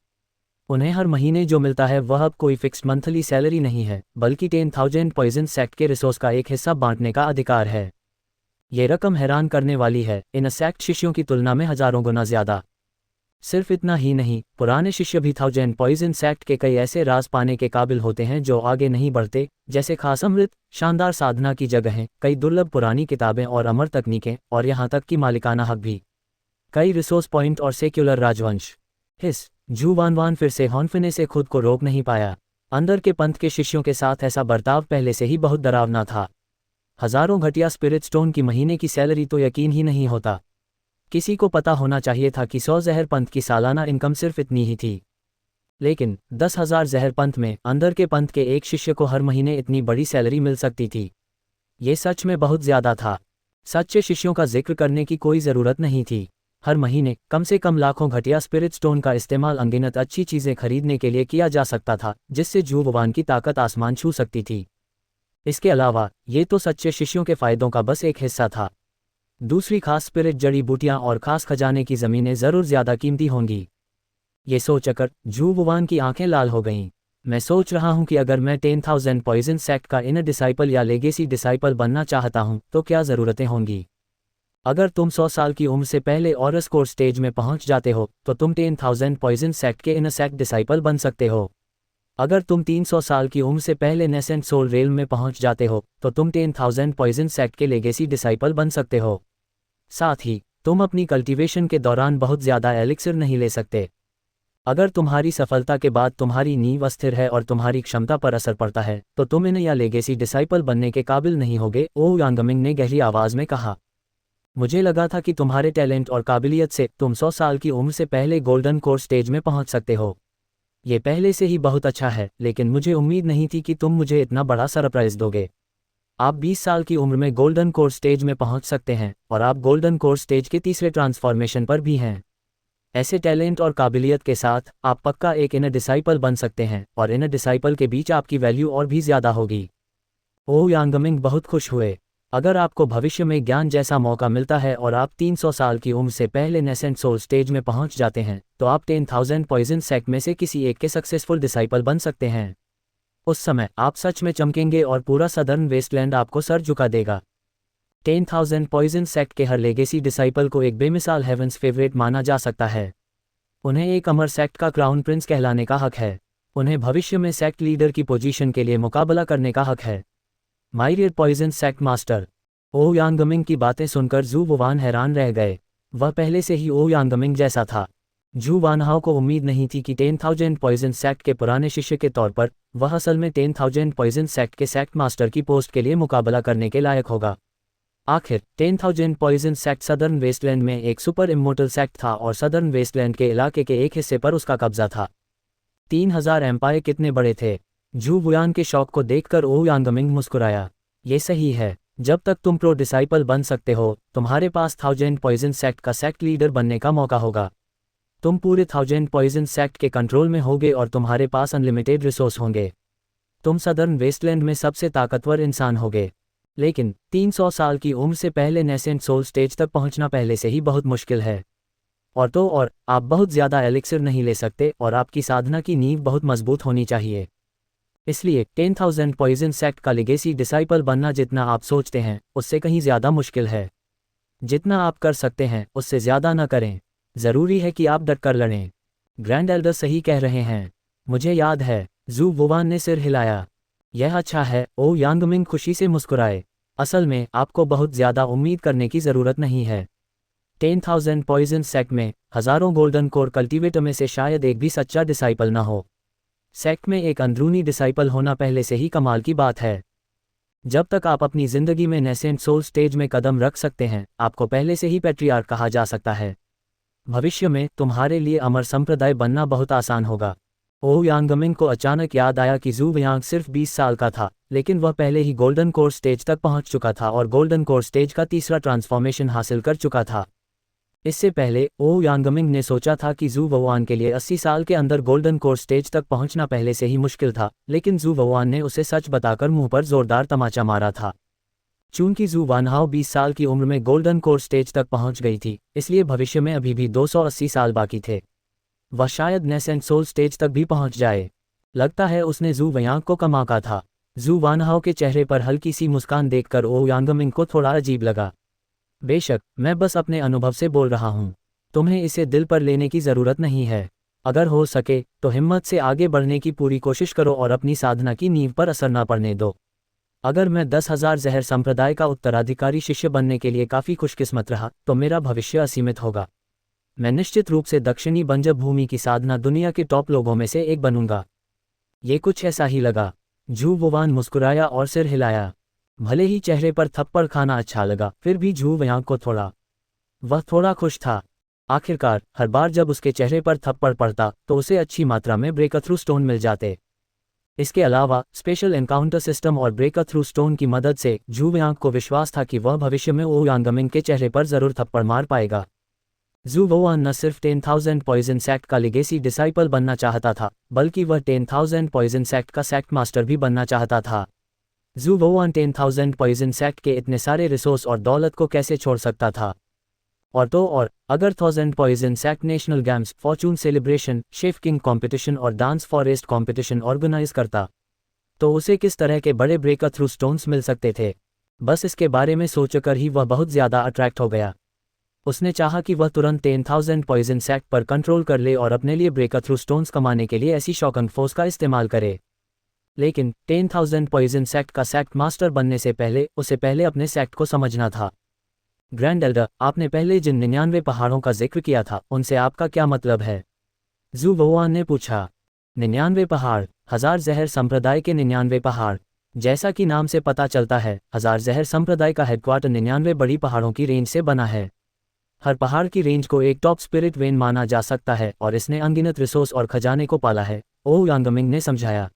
उन्हें हर महीने जो मिलता है वह अब कोई फिक्स्ड मंथली सैलरी नहीं है, बल्कि 10,000 पॉइजन सेक्ट के रिसोर्स का एक हिस्सा बांटने का अधिकार है। ये रकम हैरान करने वाली है, इनर सेक्ट शिष्यों की तुलना में हजारों गुना ज़्यादा। सिर्फ इतना ही नहीं, पुराने शिष्य भी 1000 पॉइजन सेक्ट के कई ऐसे राज पाने के काबिल होते हैं जो आगे नहीं बढ़ते, जैसे खास अमृत, शानदार साधना की जगहें, कई दुर्लभ पुरानी किताबें और अमर तकनीकें, और यहाँ तक कि मालिकाना हक भी। कई रिसोर्स पॉइंट और सेक्युलर राजवंश। झू वानवान फिर से हॉन्फिने से खुद को रोक नहीं पाया। अंदर के पंथ के शिष्यों के साथ ऐसा बर्ताव पहले से ही बहुत डरावना था। हजारों घटिया स्पिरिट स्टोन की महीने की सैलरी तो यकीन ही नहीं होता। किसी को पता होना चाहिए था कि 100 जहर पंथ की सालाना इनकम सिर्फ इतनी ही थी। लेकिन 10,000 जहर पंथ में अंदर के पंथ के एक शिष्य को हर महीने इतनी बड़ी सैलरी मिल सकती थी। ये सच में बहुत ज़्यादा था। सच्चे शिष्यों का जिक्र करने की कोई ज़रूरत नहीं थी। हर महीने कम से कम लाखों घटिया स्पिरिट स्टोन का इस्तेमाल अनगिनत अच्छी चीज़ें खरीदने के लिए किया जा सकता था, जिससे झू वुआन की ताकत आसमान छू सकती थी। इसके अलावा ये तो सच्चे शिष्यों के फ़ायदों का बस एक हिस्सा था। दूसरी खास स्पिरिट जड़ी बूटियां और खास खजाने की ज़मीनें ज़रूर ज़्यादा कीमती होंगी। ये सोचकर जू वुआन की आंखें लाल हो गईं। मैं सोच रहा हूं कि अगर मैं 10,000 पॉइजन सेक्ट का इनर डिसाइपल या लेगेसी डिसाइपल बनना चाहता हूं तो क्या ज़रूरतें होंगी। अगर तुम 100 साल की उम्र से पहले ऑरस कोर स्टेज में पहुंच जाते हो तो तुम 10,000 पॉइजन सेक्ट के इनर सेक्ट डिसाइपल बन सकते हो। अगर तुम 300 साल की उम्र से पहले नेसेंट सोल रेल्म में पहुंच जाते हो तो तुम 10,000 पॉइजन सेक्ट के लेगेसी डिसाइपल बन सकते हो। साथ ही तुम अपनी कल्टीवेशन के दौरान बहुत ज़्यादा एलिक्सिर नहीं ले सकते। अगर तुम्हारी सफलता के बाद तुम्हारी नींव अस्थिर है और तुम्हारी क्षमता पर असर पड़ता है तो तुम इन या लेगेसी डिसाइपल बनने के काबिल नहीं होगे, ओ यांगमिंग ने गहरी आवाज़ में कहा। मुझे लगा था कि तुम्हारे टैलेंट और काबिलियत से तुम 100 साल की उम्र से पहले गोल्डन कोर स्टेज में पहुंच सकते हो। ये पहले से ही बहुत अच्छा है, लेकिन मुझे उम्मीद नहीं थी कि तुम मुझे इतना बड़ा सरप्राइज दोगे। आप 20 साल की उम्र में गोल्डन कोर स्टेज में पहुंच सकते हैं और आप गोल्डन कोर स्टेज के तीसरे ट्रांसफॉर्मेशन पर भी हैं। ऐसे टैलेंट और काबिलियत के साथ आप पक्का एक इनर डिसाइपल बन सकते हैं और इनर डिसाइपल के बीच आपकी वैल्यू और भी ज़्यादा होगी। ओ यांगमिंग बहुत खुश हुए। अगर आपको भविष्य में ज्ञान जैसा मौका मिलता है और आप 300 साल की उम्र से पहले नेसेंट सोल स्टेज में पहुंच जाते हैं तो आप 10,000 पॉइजन सेक्ट में से किसी एक के सक्सेसफुल डिसाइपल बन सकते हैं। उस समय आप सच में चमकेंगे और पूरा सदर्न वेस्टलैंड आपको सर झुका देगा। 10,000 पॉइजन सेक्ट के हर लेगेसी डिसाइपल को एक बेमिसाल हेवंस फेवरेट माना जा सकता है। उन्हें एक अमर सेक्ट का क्राउन प्रिंस कहलाने का हक है। उन्हें भविष्य में सेक्ट लीडर की पोजीशन के लिए मुकाबला करने का हक है। माइरियर पॉइजन सेक्ट मास्टर। ओ यांगमिंग की बातें सुनकर जू वुआन हैरान रह गए। वह पहले से ही ओ यांगमिंग जैसा था। जू वानहाओ को उम्मीद नहीं थी कि 10,000 पॉइजन सेक्ट के पुराने शिष्य के तौर पर वह असल में 10,000 पॉइजन सेक्ट के सेक्ट मास्टर की पोस्ट के लिए मुकाबला करने के लायक होगा। आखिर 10,000 पॉइजन सेक्ट सदर्न वेस्टलैंड में एक सुपर इमोर्टल सेक्ट था और सदर्न वेस्टलैंड के इलाके के एक हिस्से पर उसका कब्जा था। 3,000 एम्पायर कितने बड़े थे। जू वुआन के शौक को देखकर ओ यांगमिंग मुस्कुराया। ये सही है, जब तक तुम प्रो डिसाइपल बन सकते हो तुम्हारे पास 1000 पॉइजन सेक्ट का सेक्ट लीडर बनने का मौका होगा। तुम पूरे 1000 पॉइजन सेक्ट के कंट्रोल में होगे और तुम्हारे पास अनलिमिटेड रिसोर्स होंगे। तुम सदर्न वेस्टलैंड में सबसे ताकतवर इंसान होगे। लेकिन 300 साल की उम्र से पहले नेसेंट सोल स्टेज तक पहुंचना पहले से ही बहुत मुश्किल है। और आप बहुत ज़्यादा एलिक्सिर नहीं ले सकते और आपकी साधना की नींव बहुत मजबूत होनी चाहिए। इसलिए 10,000 पॉइजन सेक्ट का लेगेसी डिसाइपल बनना जितना आप सोचते हैं उससे कहीं ज़्यादा मुश्किल है। जितना आप कर सकते हैं उससे ज़्यादा न करें। ज़रूरी है कि आप डटकर लड़ें। ग्रैंड एल्डर सही कह रहे हैं। मुझे याद है। जू वुआन ने सिर हिलाया। यह अच्छा है, ओ यांगमिंग खुशी से मुस्कुराए। असल में आपको बहुत ज़्यादा उम्मीद करने की ज़रूरत नहीं है। 10,000 पॉइजन सेक्ट में हज़ारों गोल्डन कोर कल्टीवेटर में से शायद एक भी सच्चा डिसाइपल ना हो। सेक्ट में एक अंदरूनी डिसाइपल होना पहले से ही कमाल की बात है। जब तक आप अपनी ज़िंदगी में नेसेंट सोल स्टेज में कदम रख सकते हैं आपको पहले से ही पैट्रियार्क कहा जा सकता है। भविष्य में तुम्हारे लिए अमर संप्रदाय बनना बहुत आसान होगा। ओ यांगमिंग को अचानक याद आया कि जू वयांग सिर्फ 20 साल का था, लेकिन वह पहले ही गोल्डन कोर स्टेज तक पहुंच चुका था और गोल्डन कोर स्टेज का तीसरा ट्रांसफॉर्मेशन हासिल कर चुका था। इससे पहले ओ यांगमिंग ने सोचा था कि जू वुआन के लिए 80 साल के अंदर गोल्डन कोर स्टेज तक पहुंचना पहले से ही मुश्किल था, लेकिन जू वुआन ने उसे सच बताकर मुंह पर जोरदार तमाचा मारा था। चूंकि जू वानहाओ 20 साल की उम्र में गोल्डन कोर स्टेज तक पहुंच गई थी, इसलिए भविष्य में अभी भी 280 साल बाकी थे। वह शायद नेसेंट सोल स्टेज तक भी पहुंच जाए। लगता है उसने जू वयांग को कमाका था। जू वानहाओ के चेहरे पर हल्की सी मुस्कान देखकर ओ यांगमिंग को थोड़ा अजीब लगा। बेशक, मैं बस अपने अनुभव से बोल रहा हूँ। तुम्हें इसे दिल पर लेने की ज़रूरत नहीं है। अगर हो सके तो हिम्मत से आगे बढ़ने की पूरी कोशिश करो और अपनी साधना की नींव पर असर न पड़ने दो। अगर मैं 10,000 जहर संप्रदाय का उत्तराधिकारी शिष्य बनने के लिए काफ़ी खुशकिस्मत रहा तो मेरा भविष्य असीमित होगा। मैं निश्चित रूप से दक्षिणी बंजर भूमि की साधना दुनिया के टॉप लोगों में से एक बनूंगा। ये कुछ ऐसा ही लगा। जू वुआन मुस्कुराया और सिर हिलाया। भले ही चेहरे पर थप्पड़ खाना अच्छा लगा, फिर भी जू वयांग को वह थोड़ा खुश था। आखिरकार हर बार जब उसके चेहरे पर थप्पड़ पड़ता तो उसे अच्छी मात्रा में ब्रेक थ्रू स्टोन मिल जाते। इसके अलावा स्पेशल एनकाउंटर सिस्टम और ब्रेक थ्रू स्टोन की मदद से जू वयांग को विश्वास था कि वह भविष्य में ओ यांगमिंग के चेहरे पर ज़रूर थप्पड़ मार पाएगा। जू वुआन न सिर्फ 10,000 पॉइजन सेक्ट का लेगेसी डिसाइपल बनना चाहता था, बल्कि वह 10,000 पॉइजन सेक्ट का सेक्ट मास्टर भी बनना चाहता था। जू वुआन 10,000 पॉइजन सेक्ट के इतने सारे रिसोर्स और दौलत को कैसे छोड़ सकता था। और अगर 1000 poison sect national games, fortune celebration, chef king competition और डांस फॉरेस्ट कंपटीशन ऑर्गेनाइज करता तो उसे किस तरह के बड़े ब्रेक थ्रू स्टोन्स मिल सकते थे। बस इसके बारे में सोचकर ही वह बहुत ज़्यादा अट्रैक्ट हो गया। उसने चाहा कि वह तुरंत 10,000 पॉइजन सैक्ट पर कंट्रोल कर ले और अपने लिए ब्रेक थ्रू स्टोन्स कमाने के लिए ऐसी शॉकिंग फोर्स का इस्तेमाल करे। लेकिन 10,000 पॉइजन सैक्ट का सैक्ट मास्टर बनने से पहले उसे पहले अपने सैक्ट को समझना था। ग्रैंड एल्डर, आपने पहले जिन 99 पहाड़ों का जिक्र किया था उनसे आपका क्या मतलब है? जू वुआन ने पूछा। 99 पहाड़, हजार जहर संप्रदाय के 99 पहाड़। जैसा कि नाम से पता चलता है, हजार जहर संप्रदाय का हेडक्वार्टर 99 बड़ी पहाड़ों की रेंज से बना है। हर पहाड़ की रेंज को एक टॉप स्पिरिट वेन माना जा सकता है और इसने अनगिनत रिसोर्स और खजाने को पाला है, ओह यांगमिंग ने समझाया।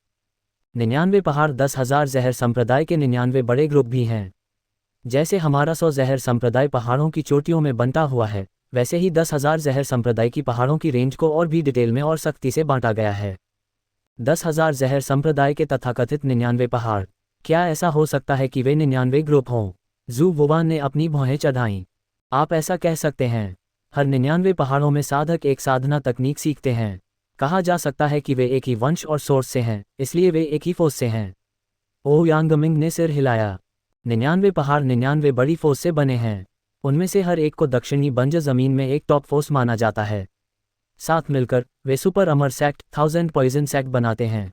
99 पहाड़ 10,000 जहर संप्रदाय के 99 बड़े ग्रुप भी हैं। जैसे हमारा 100 जहर संप्रदाय पहाड़ों की चोटियों में बंटा हुआ है, वैसे ही 10,000 जहर संप्रदाय की पहाड़ों की रेंज को और भी डिटेल में और सख्ती से बांटा गया है। 10,000 जहर संप्रदाय के तथाकथित 99 पहाड़, क्या ऐसा हो सकता है कि वे 99 ग्रुप हों? जू वुआन ने अपनी भौहें चढ़ाईं। आप ऐसा कह सकते हैं। हर 99 पहाड़ों में साधक एक साधना तकनीक सीखते हैं। कहा जा सकता है कि वे एक ही वंश और सोर्स से हैं, इसलिए वे एक ही फोर्स से हैं। ओह यांगमिंग ने सिर हिलाया। 99 पहाड़ 99 बड़ी फोर्स से बने हैं। उनमें से हर एक को दक्षिणी बंजर जमीन में एक टॉप फोर्स माना जाता है। साथ मिलकर वे सुपर अमर सैक्ट 1000 पॉइजन सैक्ट बनाते हैं।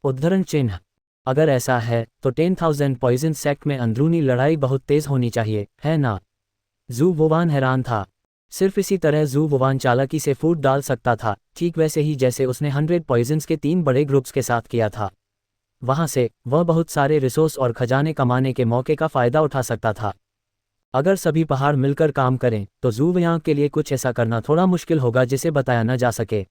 उद्धरण चिन्ह। अगर ऐसा है तो 10,000 पॉइजन सैक्ट में अंदरूनी लड़ाई बहुत तेज होनी चाहिए, है ना? जू वुआन हैरान था। सिर्फ इसी तरह जू वुआन चालाकी से फूट डाल सकता था, ठीक वैसे ही जैसे उसने 100 पॉइजन्स के 3 बड़े ग्रुप्स के साथ किया था। वहां से वह बहुत सारे रिसोर्स और खजाने कमाने के मौके का फ़ायदा उठा सकता था। अगर सभी पहाड़ मिलकर काम करें तो जू वुआन के लिए कुछ ऐसा करना थोड़ा मुश्किल होगा जिसे बताया न जा सके।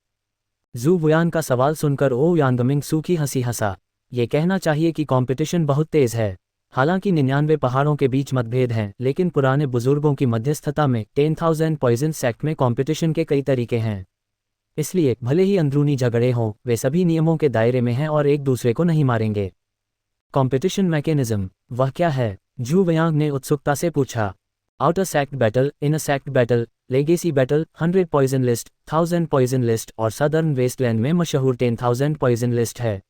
जू वुआन का सवाल सुनकर ओह यांगमिंग सूखी हंसी हंसा। ये कहना चाहिए कि कंपटीशन बहुत तेज है। हालांकि 99 पहाड़ों के बीच मतभेद हैं, लेकिन पुराने बुजुर्गों की मध्यस्थता में 10,000 पॉइजन सैक्ट में कंपटीशन के कई तरीके हैं। इसलिए भले ही अंदरूनी झगड़े हों, वे सभी नियमों के दायरे में हैं और एक दूसरे को नहीं मारेंगे। कंपटीशन मैकेनिज्म, वह क्या है? जू वुआन ने उत्सुकता से पूछा। Outer sect battle, inner sect battle, legacy battle, 100 poison list, 1000 poison list और सदर्न वेस्टलैंड में मशहूर 10,000 पॉइजन लिस्ट है।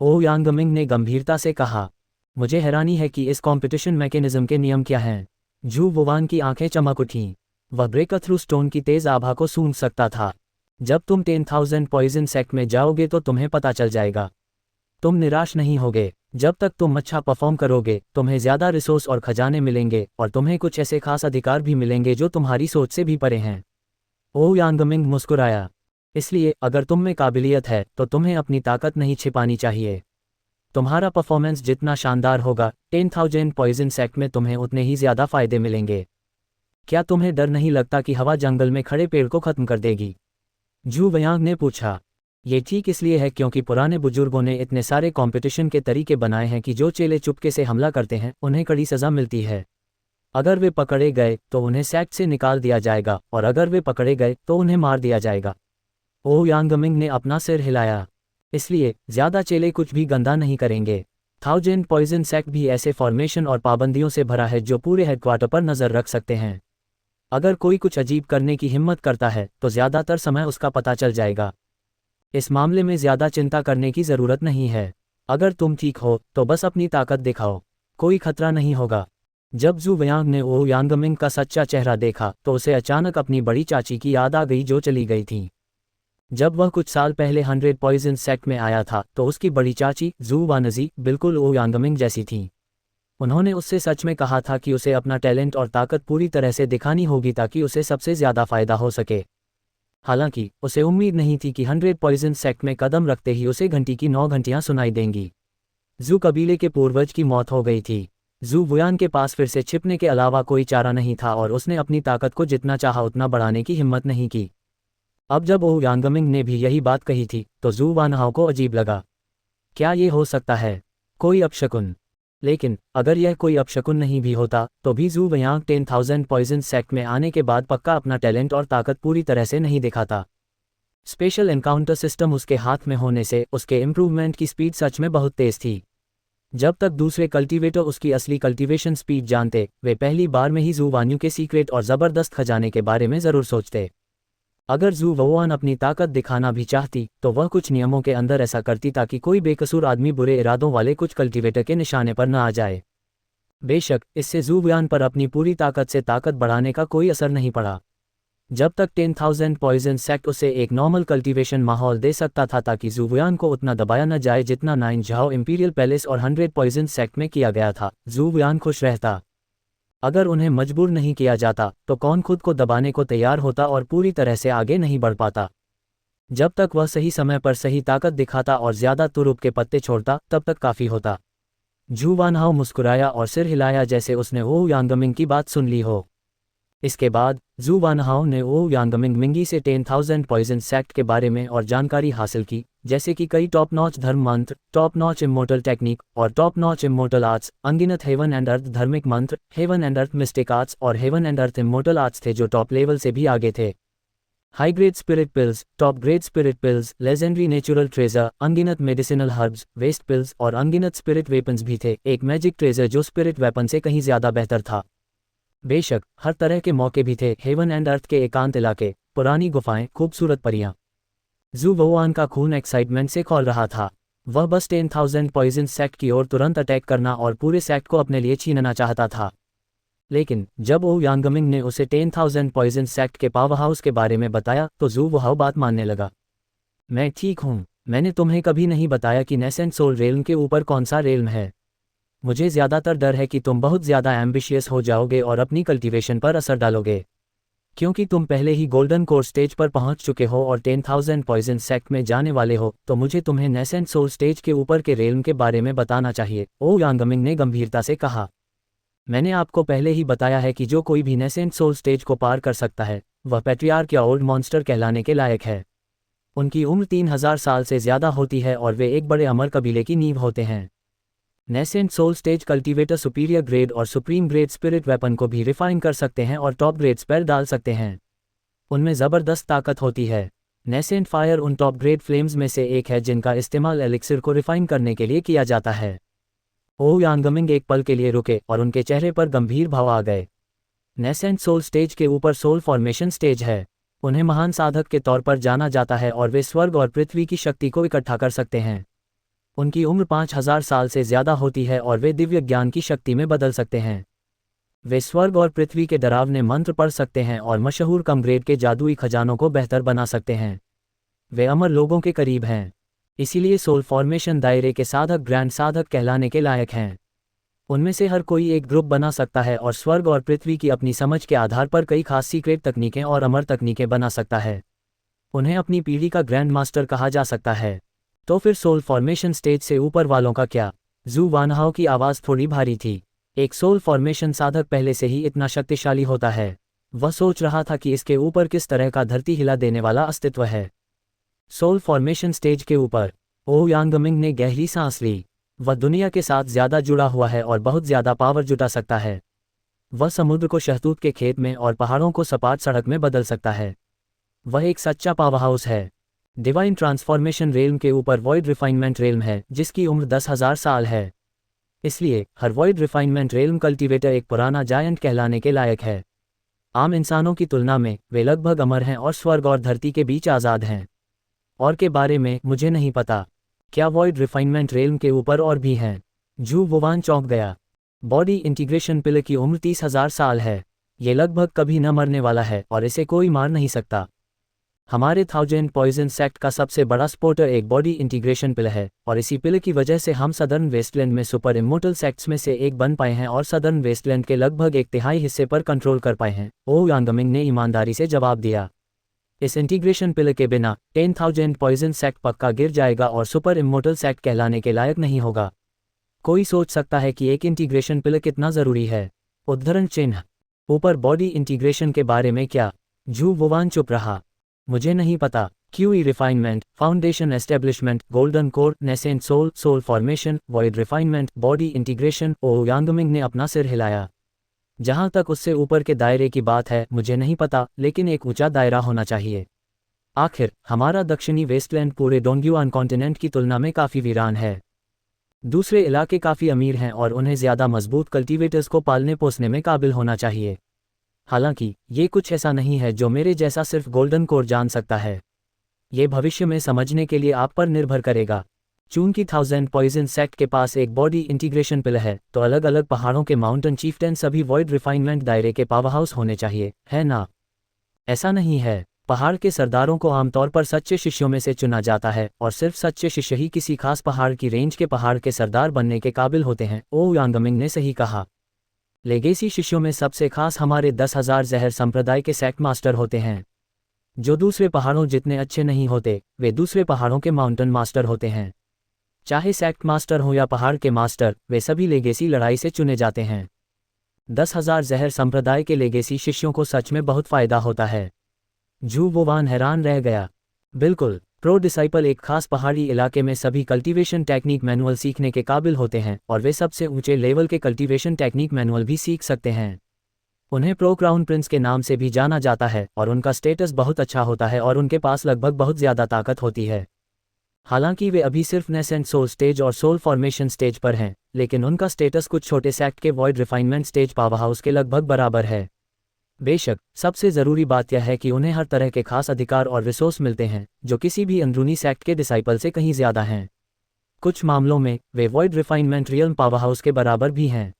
ओह यांगमिंग ने गंभीरता से कहा। मुझे हैरानी है कि इस कंपटीशन मैकेनिज्म के नियम क्या हैं? जू वुआन की आंखें चमक उठीं। वह ब्रेक थ्रू स्टोन की तेज आभा को सूंघ सकता था। जब तुम 10,000 पॉइजन सैक्ट में जाओगे तो तुम्हें पता चल जाएगा। तुम निराश नहीं होगे। जब तक तुम अच्छा परफॉर्म करोगे, तुम्हें ज़्यादा रिसोर्स और खजाने मिलेंगे और तुम्हें कुछ ऐसे खास अधिकार भी मिलेंगे जो तुम्हारी सोच से भी परे हैं। ओह यांगमिंग मुस्कुराया। इसलिए अगर तुम में काबिलियत है तो तुम्हें अपनी ताकत नहीं छिपानी चाहिए। तुम्हारा परफॉर्मेंस जितना शानदार होगा, 10,000 पॉइजन सैक्ट में तुम्हें उतने ही ज़्यादा फायदे मिलेंगे। क्या तुम्हें डर नहीं लगता कि हवा जंगल में खड़े पेड़ को खत्म कर देगी? जू वुआन ने पूछा। ये ठीक इसलिए है क्योंकि पुराने बुजुर्गों ने इतने सारे कंपटीशन के तरीके बनाए हैं कि जो चेले चुपके से हमला करते हैं उन्हें कड़ी सज़ा मिलती है। अगर वे पकड़े गए तो उन्हें सैक्ट से निकाल दिया जाएगा और अगर वे पकड़े गए तो उन्हें मार दिया जाएगा। ओह यांगमिंग ने अपना सिर हिलाया। इसलिए ज़्यादा चेले कुछ भी गंदा नहीं करेंगे। 1000 पॉइजन सैक्ट भी ऐसे फॉर्मेशन और पाबंदियों से भरा है जो पूरे हेडक्वार्टर पर नज़र रख सकते हैं। अगर कोई कुछ अजीब करने की हिम्मत करता है तो ज़्यादातर समय उसका पता चल जाएगा। इस मामले में ज़्यादा चिंता करने की ज़रूरत नहीं है। अगर तुम ठीक हो तो बस अपनी ताकत दिखाओ, कोई खतरा नहीं होगा। जब जू वुआन ने ओह यांगमिंग का सच्चा चेहरा देखा तो उसे अचानक अपनी बड़ी चाची की याद आ गई जो चली गई थी। जब वह कुछ साल पहले 100 पॉइजन सैक्ट में आया था तो उसकी बड़ी चाची जू वानजी बिल्कुल ओह यांगमिंग जैसी थी। उन्होंने उससे सच में कहा था कि उसे अपना टैलेंट और ताकत पूरी तरह से दिखानी होगी ताकि उसे सबसे ज़्यादा फ़ायदा हो सके। हालांकि उसे उम्मीद नहीं थी कि 100 पॉइजन सैक्ट में कदम रखते ही उसे घंटी की 9 घंटियां सुनाई देंगी। जू कबीले के पूर्वज की मौत हो गई थी। जू वुआन के पास फिर से छिपने के अलावा कोई चारा नहीं था और उसने अपनी ताकत को जितना चाहा उतना बढ़ाने की हिम्मत नहीं की। अब जब ओह यांगमिंग ने भी यही बात कही थी तो जू वानहाओ को अजीब लगा। क्या ये हो सकता है? कोई अपशकुन? लेकिन अगर यह कोई अपशकुन नहीं भी होता तो भी जू वुआन 10,000 पॉइजन सैक्ट में आने के बाद पक्का अपना टैलेंट और ताकत पूरी तरह से नहीं दिखाता। स्पेशल एनकाउंटर सिस्टम उसके हाथ में होने से उसके इम्प्रूवमेंट की स्पीड सच में बहुत तेज थी। जब तक दूसरे कल्टीवेटर उसकी असली कल्टीवेशन स्पीड जानते, वे पहली बार में ही जू वान्यू के सीक्रेट और ज़बरदस्त खजाने के बारे में ज़रूर सोचते। अगर जू वुआन अपनी ताकत दिखाना भी चाहती तो वह कुछ नियमों के अंदर ऐसा करती ताकि कोई बेकसूर आदमी बुरे इरादों वाले कुछ कल्टीवेटर के निशाने पर न आ जाए। बेशक इससे जू वुआन पर अपनी पूरी ताकत से ताकत बढ़ाने का कोई असर नहीं पड़ा। जब तक 10,000 पॉइजन सेक्ट उसे एक नॉर्मल कल्टीवेशन माहौल दे सकता था ताकि जू वुआन को उतना दबाया न जाए जितना 9 झाओ इंपीरियल पैलेस और 100 पॉइजन सेक्ट में किया गया था, जू वुआन खुश रहता। अगर उन्हें मजबूर नहीं किया जाता तो कौन खुद को दबाने को तैयार होता और पूरी तरह से आगे नहीं बढ़ पाता। जब तक वह सही समय पर सही ताकत दिखाता और ज़्यादा तुरुप के पत्ते छोड़ता तब तक काफ़ी होता। जू वानहाओ मुस्कुराया और सिर हिलाया जैसे उसने ओ यांगमिंग की बात सुन ली हो। इसके बाद जू वानहाओ ने ओ यांगमिंग मिंगी से 10,000 पॉइजन सेक्ट के बारे में और जानकारी हासिल की, जैसे कि कई टॉप नॉच धर्म मंत्र, टॉप नॉच इमोर्टल टेक्निक और टॉप नॉच इमोर्टल आर्ट्स, अनगिनत हेवन एंड अर्थ धार्मिक मंत्र, heaven and earth mystic arts और heaven and earth immortal arts थे जो टॉप लेवल से भी आगे थे। High grade spirit pills, top grade spirit pills, legendary natural treasure, अनगिनत मेडिसिनल हर्ब्स, वेस्ट पिल्स और अनगिनत स्पिरिट वेपन्स भी थे, एक मैजिक ट्रेजर जो स्पिरिट वेपन से कहीं ज़्यादा बेहतर था। बेशक हर तरह के मौके भी थे, हेवन एंड अर्थ के एकांत इलाके, पुरानी गुफाएं, खूबसूरत परियां। जू वुआन का खून एक्साइटमेंट से खौल रहा था। वह बस 10,000 पॉइजन सेक्ट की ओर तुरंत अटैक करना और पूरे सेक्ट को अपने लिए छीनना चाहता था। लेकिन जब ओ यांगमिंग ने उसे 10,000 पॉइजन सेक्ट के पावर हाउस के बारे में बताया तो जू वुआन बात मानने लगा। मैं ठीक हूँ, मैंने तुम्हें कभी नहीं बताया कि नेसेंट सोल रेल्म के ऊपर कौन सा रेल्म है। मुझे ज़्यादातर डर है कि तुम बहुत ज़्यादा एम्बिशियस हो जाओगे और अपनी कल्टीवेशन पर असर डालोगे। क्योंकि तुम पहले ही गोल्डन कोर स्टेज पर पहुंच चुके हो और 10,000 पॉइजन सेक्ट में जाने वाले हो, तो मुझे तुम्हें नेसेंट सोल स्टेज के ऊपर के रेल्म के बारे में बताना चाहिए, ओ यांगमिंग ने गंभीरता से कहा। मैंने आपको पहले ही बताया है कि जो कोई भी नेसेंट सोल स्टेज को पार कर सकता है वह पैट्रियार्क या ओल्ड मॉन्स्टर कहलाने के लायक है। उनकी उम्र 3,000 साल से ज़्यादा होती है और वे एक बड़े अमर कबीले की नींव होते हैं। Nascent soul stage cultivator superior grade और सुप्रीम ग्रेड स्पिरिट वेपन को भी रिफाइन कर सकते हैं और टॉप ग्रेड स्पेल डाल सकते हैं। उनमें ज़बरदस्त ताकत होती है। नेसेंट फायर उन टॉप ग्रेड फ्लेम्स में से एक है जिनका इस्तेमाल एलिक्सिर को रिफाइन करने के लिए किया जाता है। ओ यांगमिंग एक पल के लिए रुके और उनके चेहरे पर गंभीर भाव आ गए। नेसेंट सोल स्टेज के ऊपर सोल फॉर्मेशन स्टेज है। उन्हें महान साधक के तौर पर जाना जाता है और वे स्वर्ग और पृथ्वी की शक्ति को इकट्ठा कर सकते हैं। उनकी उम्र 5,000 साल से ज़्यादा होती है और वे दिव्य ज्ञान की शक्ति में बदल सकते हैं। वे स्वर्ग और पृथ्वी के डरावने मंत्र पढ़ सकते हैं और मशहूर कम ग्रेड के जादुई खजानों को बेहतर बना सकते हैं। वे अमर लोगों के करीब हैं, इसीलिए सोल फॉर्मेशन दायरे के साधक ग्रैंड साधक कहलाने के लायक हैं। उनमें से हर कोई एक ग्रुप बना सकता है और स्वर्ग और पृथ्वी की अपनी समझ के आधार पर कई खास सीक्रेट तकनीकें और अमर तकनीकें बना सकता है। उन्हें अपनी पीढ़ी का ग्रैंड मास्टर कहा जा सकता है। तो फिर सोल फॉर्मेशन स्टेज से ऊपर वालों का क्या? जू वानहाओ की आवाज़ थोड़ी भारी थी। एक सोल फॉर्मेशन साधक पहले से ही इतना शक्तिशाली होता है। वह सोच रहा था कि इसके ऊपर किस तरह का धरती हिला देने वाला अस्तित्व है। सोल फॉर्मेशन स्टेज के ऊपर ओ यांगमिंग ने गहरी सांस ली। वह दुनिया के साथ ज़्यादा जुड़ा हुआ है और बहुत ज़्यादा पावर जुटा सकता है। वह समुद्र को शहतूत के खेत में और पहाड़ों को सपाट सड़क में बदल सकता है। वह एक सच्चा पावर हाउस है। डिवाइन ट्रांसफॉर्मेशन रेल्म के ऊपर वॉइड रिफाइनमेंट रेल्म है जिसकी उम्र 10,000 साल है। इसलिए हर वॉइड रिफाइनमेंट रेल्म कल्टीवेटर एक पुराना जायंट कहलाने के लायक है। आम इंसानों की तुलना में वे लगभग अमर हैं और स्वर्ग और धरती के बीच आज़ाद हैं। और के बारे में मुझे नहीं पता। क्या वॉइड रिफाइनमेंट रेल्म के ऊपर और भी हैं? जू वुआन चौंक गया। बॉडी इंटीग्रेशन पिलर की उम्र 30,000 साल है। ये लगभग कभी न मरने वाला है और इसे कोई मार नहीं सकता। हमारे 1000 पॉइजन सेक्ट का सबसे बड़ा स्पोर्टर एक बॉडी इंटीग्रेशन पिलर है और इसी पिलर की वजह से हम सदर्न वेस्टलैंड में सुपर इमोर्टल सेक्ट्स में से एक बन पाए हैं और सदर्न वेस्टलैंड के लगभग 1/3 हिस्से पर कंट्रोल कर पाए हैं, ओ यांगमिंग ने ईमानदारी से जवाब दिया। इस इंटीग्रेशन पिलर के बिना 10,000 पॉइजन सेक्ट पक्का गिर जाएगा और सुपर इमोर्टल सेक्ट कहलाने के लायक नहीं होगा। कोई सोच सकता है कि एक इंटीग्रेशन पिलर कितना ज़रूरी है। उद्धरण चिन्ह। ऊपर बॉडी इंटीग्रेशन के बारे में क्या? जू वुआन चुप रहा। मुझे नहीं पता। Qi refinement, foundation establishment, golden core, nascent soul, soul formation, void refinement, body integration. ओ यांगमिंग ने अपना सिर हिलाया। जहां तक उससे ऊपर के दायरे की बात है मुझे नहीं पता, लेकिन एक ऊंचा दायरा होना चाहिए। आखिर हमारा दक्षिणी वेस्टलैंड पूरे डोंगयुआन कॉन्टिनेंट की तुलना में काफ़ी वीरान है। दूसरे इलाके काफ़ी अमीर हैं और उन्हें ज़्यादा मजबूत कल्टीवेटर्स को पालने पोसने में काबिल होना चाहिए। हालांकि ये कुछ ऐसा नहीं है जो मेरे जैसा सिर्फ गोल्डन कोर जान सकता है। ये भविष्य में समझने के लिए आप पर निर्भर करेगा। चूंकि 1000 पॉइजन सेक्ट के पास एक बॉडी इंटीग्रेशन पिलर है, तो अलग अलग पहाड़ों के माउंटेन चीफ्टेन सभी वॉइड रिफाइनमेंट दायरे के पावरहाउस होने चाहिए, है ना? ऐसा नहीं है। पहाड़ के सरदारों को आमतौर पर सच्चे शिष्यों में से चुना जाता है और सिर्फ सच्चे शिष्य ही किसी खास पहाड़ की रेंज के पहाड़ के सरदार बनने के काबिल होते हैं। ओ यांगमिंग ने सही कहा। लेगेसी शिष्यों में सबसे खास हमारे 10,000 जहर संप्रदाय के सेक्ट मास्टर होते हैं, जो दूसरे पहाड़ों जितने अच्छे नहीं होते, वे दूसरे पहाड़ों के माउंटेन मास्टर होते हैं। चाहे सेक्ट मास्टर हो या पहाड़ के मास्टर, वे सभी लेगेसी लड़ाई से चुने जाते हैं। 10,000 जहर संप्रदाय के लेगेसी शिष्यों को सच में बहुत फायदा होता है। झू वुवान हैरान रह गया। बिल्कुल, प्रो डिसाइपल एक खास पहाड़ी इलाके में सभी कल्टीवेशन टेक्निक मैनुअल सीखने के काबिल होते हैं और वे सबसे ऊंचे लेवल के कल्टीवेशन टेक्निक मैनुअल भी सीख सकते हैं। उन्हें प्रो क्राउन प्रिंस के नाम से भी जाना जाता है और उनका स्टेटस बहुत अच्छा होता है और उनके पास लगभग बहुत ज़्यादा ताकत होती है। हालांकि वे अभी सिर्फ नेसेंट सोल स्टेज और सोल फॉर्मेशन स्टेज पर हैं, लेकिन उनका स्टेटस कुछ छोटे सेक्ट के वॉइड रिफाइनमेंट स्टेज पावरहाउस के लगभग बराबर है। बेशक, सबसे ज़रूरी बात यह है कि उन्हें हर तरह के खास अधिकार और रिसोर्स मिलते हैं, जो किसी भी अंदरूनी सेक्ट के डिसाइपल से कहीं ज़्यादा हैं। कुछ मामलों में वे वॉइड रिफाइनमेंट रियल्म पावरहाउस के बराबर भी हैं।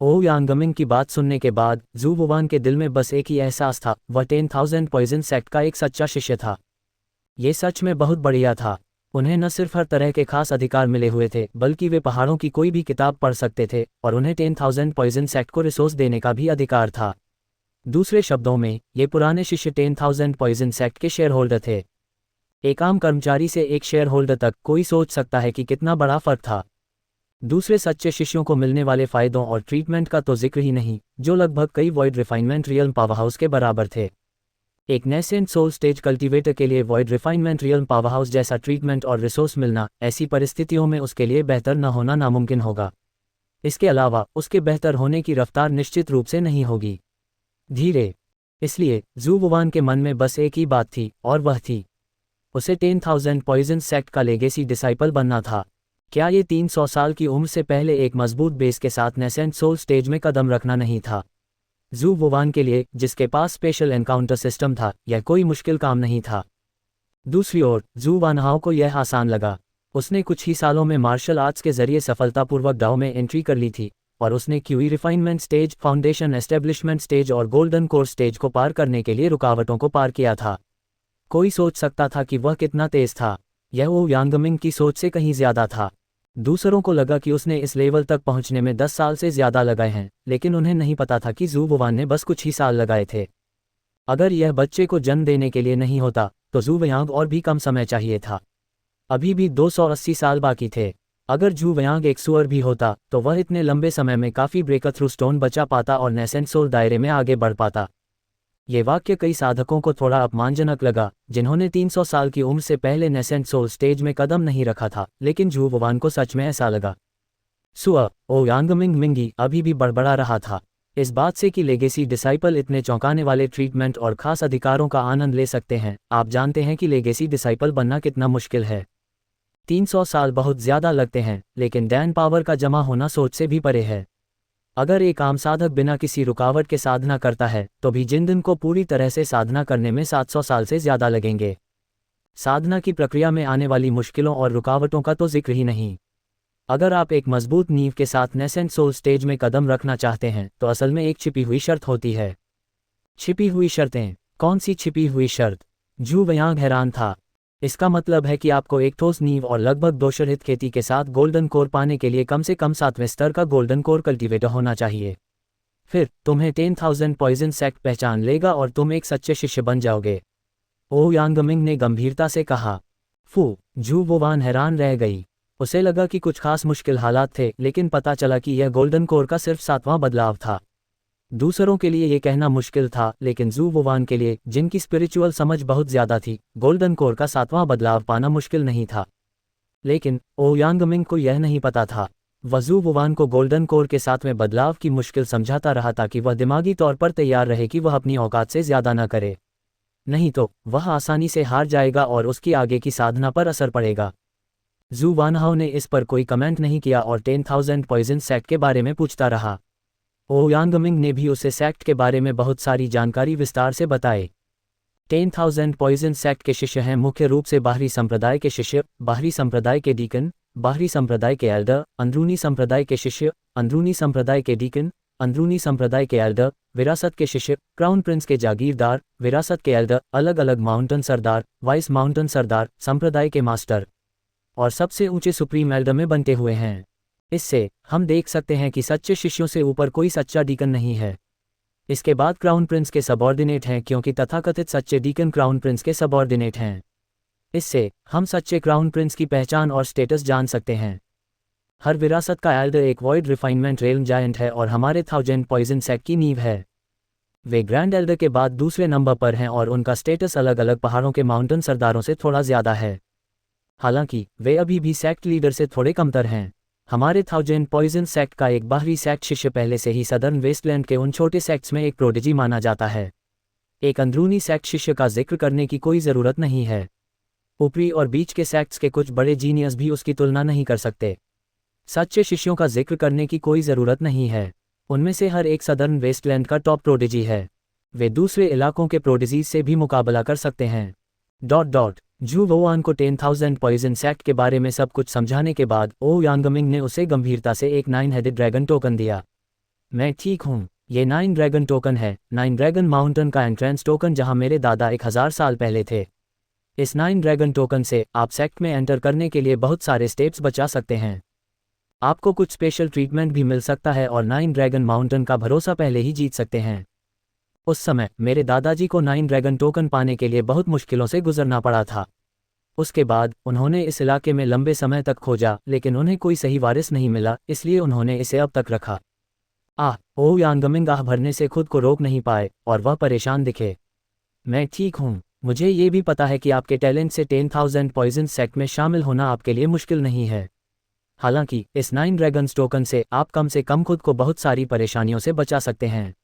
ओ यांगमिंग की बात सुनने के बाद झू वुवान के दिल में बस एक ही एहसास था, वह 10,000 पॉइजन सेक्ट का एक सच्चा शिष्य था। ये सच में बहुत बढ़िया था। उन्हें न सिर्फ हर तरह के खास अधिकार मिले हुए थे, बल्कि वे पहाड़ों की कोई भी किताब पढ़ सकते थे और उन्हें 10,000 पॉइजन सेक्ट को रिसोर्स देने का भी अधिकार था। दूसरे शब्दों में, ये पुराने शिष्य 10,000 पॉइजन सेक्ट के शेयर होल्डर थे। एक आम कर्मचारी से एक शेयर होल्डर तक कोई सोच सकता है कि कितना बड़ा फर्क था। दूसरे सच्चे शिष्यों को मिलने वाले फायदों और ट्रीटमेंट का तो जिक्र ही नहीं, जो लगभग कई वॉइड रिफाइनमेंट रियल्म पावरहाउस के बराबर थे। एक नेसेंट सोल स्टेज कल्टीवेटर के लिए वॉइड रिफाइनमेंट रियल्म पावरहाउस जैसा ट्रीटमेंट और रिसोर्स मिलना, ऐसी परिस्थितियों में उसके लिए बेहतर न होना नामुमकिन होगा। इसके अलावा उसके बेहतर होने की रफ्तार निश्चित रूप से नहीं होगी। धीरे। इसलिए झू वुवान के मन में बस एक ही बात थी, और वह थी, उसे 10,000 पॉइजन सेक्ट का लेगेसी डिसाइपल बनना था। क्या ये 300 साल की उम्र से पहले एक मजबूत बेस के साथ नेसेंट सोल स्टेज में कदम रखना नहीं था? झू वुवान के लिए, जिसके पास स्पेशल एनकाउंटर सिस्टम था, यह कोई मुश्किल काम नहीं था। दूसरी ओर झू वानहाओ को यह आसान लगा। उसने कुछ ही सालों में मार्शल आर्ट्स के जरिए सफलतापूर्वक डाओ में एंट्री कर ली थी और उसने QE refinement stage, foundation establishment stage और गोल्डन कोर स्टेज को पार करने के लिए रुकावटों को पार किया था। कोई सोच सकता था कि वह कितना तेज था। यह वो यांगमिंग की सोच से कहीं ज्यादा था। दूसरों को लगा कि उसने इस लेवल तक पहुंचने में 10 साल से ज्यादा लगाए हैं, लेकिन उन्हें नहीं पता था कि झू वुवान ने बस कुछ ही साल लगाए थे। अगर यह बच्चे को जन्म देने के लिए नहीं होता, तो झू वयांग और भी कम समय चाहिए था। अभी भी 280 साल बाकी थे। अगर झू वयांग एक सुअर भी होता, तो वह इतने लंबे समय में काफ़ी ब्रेकर थ्रू स्टोन बचा पाता और नेसेंट सोल दायरे में आगे बढ़ पाता। ये वाक्य कई साधकों को थोड़ा अपमानजनक लगा, जिन्होंने 300 साल की उम्र से पहले नेसेंट सोल स्टेज में कदम नहीं रखा था, लेकिन झू वुवान को सच में ऐसा लगा। सुअ ओ यांगमिंग मिंगी अभी भी बड़बड़ा रहा था, इस बात से कि लेगेसी डिसाइपल इतने चौंकाने वाले ट्रीटमेंट और खास अधिकारों का आनंद ले सकते हैं। आप जानते हैं कि लेगेसी डिसाइपल बनना कितना मुश्किल है। 300 साल बहुत ज़्यादा लगते हैं, लेकिन डैन पावर का जमा होना सोच से भी परे है। अगर एक आम साधक बिना किसी रुकावट के साधना करता है, तो भी जिन को पूरी तरह से साधना करने में 700 साल से ज़्यादा लगेंगे। साधना की प्रक्रिया में आने वाली मुश्किलों और रुकावटों का तो जिक्र ही नहीं। अगर आप एक मजबूत नींव के साथ नेसेंट सोल स्टेज में कदम रखना चाहते हैं, तो असल में एक छिपी हुई शर्त होती है। छिपी हुई शर्तें? कौन सी छिपी हुई शर्त? झू वयांग हैरान था। इसका मतलब है कि आपको एक ठोस नींव और लगभग दोषरहित खेती के साथ गोल्डन कोर पाने के लिए कम से कम 7वें स्तर का गोल्डन कोर कल्टीवेटर होना चाहिए। फिर तुम्हें 10,000 पॉइजन सेक्ट पहचान लेगा और तुम एक सच्चे शिष्य बन जाओगे। ओ यांगमिंग ने गंभीरता से कहा। झू वुवान हैरान रह गई। उसे लगा कि कुछ खास मुश्किल हालात थे, लेकिन पता चला कि यह गोल्डन कोर का सिर्फ 7वां बदलाव था। दूसरों के लिए यह कहना मुश्किल था, लेकिन झू वुवान के लिए, जिनकी स्पिरिचुअल समझ बहुत ज़्यादा थी, गोल्डन कोर का 7वां बदलाव पाना मुश्किल नहीं था। लेकिन ओ यांगमिंग को यह नहीं पता था। वह झू वुवान को गोल्डन कोर के 7वें बदलाव की मुश्किल समझाता रहा ताकि वह दिमागी तौर पर तैयार रहे कि वह अपनी औकात से ज़्यादा न करे। नहीं तो वह आसानी से हार जाएगा और उसकी आगे की साधना पर असर पड़ेगा। जू वानहाओ ने इस पर कोई कमेंट नहीं किया और 10,000 पॉइजन सेक्ट के बारे में पूछता रहा। ओ यांगमिंग ने भी उसे सेक्ट के बारे में बहुत सारी जानकारी विस्तार से बताए। 10,000 पॉइजन सेक्ट के शिष्य हैं मुख्य रूप से बाहरी संप्रदाय के शिष्य, बाहरी संप्रदाय के डीकन, बाहरी संप्रदाय के एल्डर, अंदरूनी संप्रदाय के शिष्य, अंदरूनी संप्रदाय के डीकन, अंदरूनी संप्रदाय के एल्डर, विरासत के शिष्य, क्राउन प्रिंस के जागीरदार, विरासत के एल्डर, अलग अलग माउंटेन सरदार, वाइस माउंटेन सरदार, संप्रदाय के मास्टर और सबसे ऊंचे सुप्रीम एल्डर में बनते हुए हैं। इससे हम देख सकते हैं कि सच्चे शिष्यों से ऊपर कोई सच्चा डीकन नहीं है। इसके बाद क्राउन प्रिंस के सबऑर्डिनेट हैं क्योंकि तथाकथित सच्चे डीकन क्राउन प्रिंस के सबऑर्डिनेट हैं। इससे हम सच्चे क्राउन प्रिंस की पहचान और स्टेटस जान सकते हैं। हर विरासत का एल्डर एक वॉइड रिफाइनमेंट रेल्म जायंट है और हमारे 1000 पॉइजन सेक्ट की नींव है। वे ग्रैंड एल्डर के बाद दूसरे नंबर पर हैं और उनका स्टेटस अलग अलग पहाड़ों के माउंटेन सरदारों से थोड़ा ज़्यादा है। हालांकि वे अभी भी सेक्ट लीडर से थोड़े कमतर हैं। हमारे 1000 पॉइजन सेक्ट का एक बाहरी सेक्ट शिष्य पहले से ही सदर्न वेस्टलैंड के उन छोटे सेक्ट्स में एक प्रोडिजी माना जाता है। एक अंदरूनी सेक्ट शिष्य का जिक्र करने की कोई ज़रूरत नहीं है। ऊपरी और बीच के सेक्ट्स के कुछ बड़े जीनियस भी उसकी तुलना नहीं कर सकते। सच्चे शिष्यों का जिक्र करने की कोई ज़रूरत नहीं है। उनमें से हर एक सदर्न वेस्टलैंड का टॉप प्रोडिजी है। वे दूसरे इलाकों के प्रोडिजीज से भी मुकाबला कर सकते हैं। जू वोआन को 10,000 पॉइजन सेक्ट के बारे में सब कुछ समझाने के बाद ओ यांगमिंग ने उसे गंभीरता से एक 9 हेडेड ड्रैगन टोकन दिया। मैं ठीक हूँ, ये 9 ड्रैगन टोकन है, 9 ड्रैगन माउंटेन का एंट्रेंस टोकन जहाँ मेरे दादा 1000 साल पहले थे। इस 9 ड्रैगन टोकन से आप सेक्ट में एंटर करने के लिए बहुत सारे स्टेप्स बचा सकते हैं। आपको कुछ स्पेशल ट्रीटमेंट भी मिल सकता है और 9 ड्रैगन माउंटेन का भरोसा पहले ही जीत सकते हैं। उस समय मेरे दादाजी को 9 ड्रैगन टोकन पाने के लिए बहुत मुश्किलों से गुजरना पड़ा था। उसके बाद उन्होंने इस इलाके में लंबे समय तक खोजा लेकिन उन्हें कोई सही वारिस नहीं मिला, इसलिए उन्होंने इसे अब तक रखा। ओ यांगमिंग आह भरने से खुद को रोक नहीं पाए और वह परेशान दिखे। मैं ठीक हूँ, मुझे ये भी पता है कि आपके टैलेंट से 10,000 पॉइजन सेक्ट में शामिल होना आपके लिए मुश्किल नहीं है। हालांकि इस 9 ड्रैगन्स टोकन से कम खुद को बहुत सारी परेशानियों से बचा सकते हैं।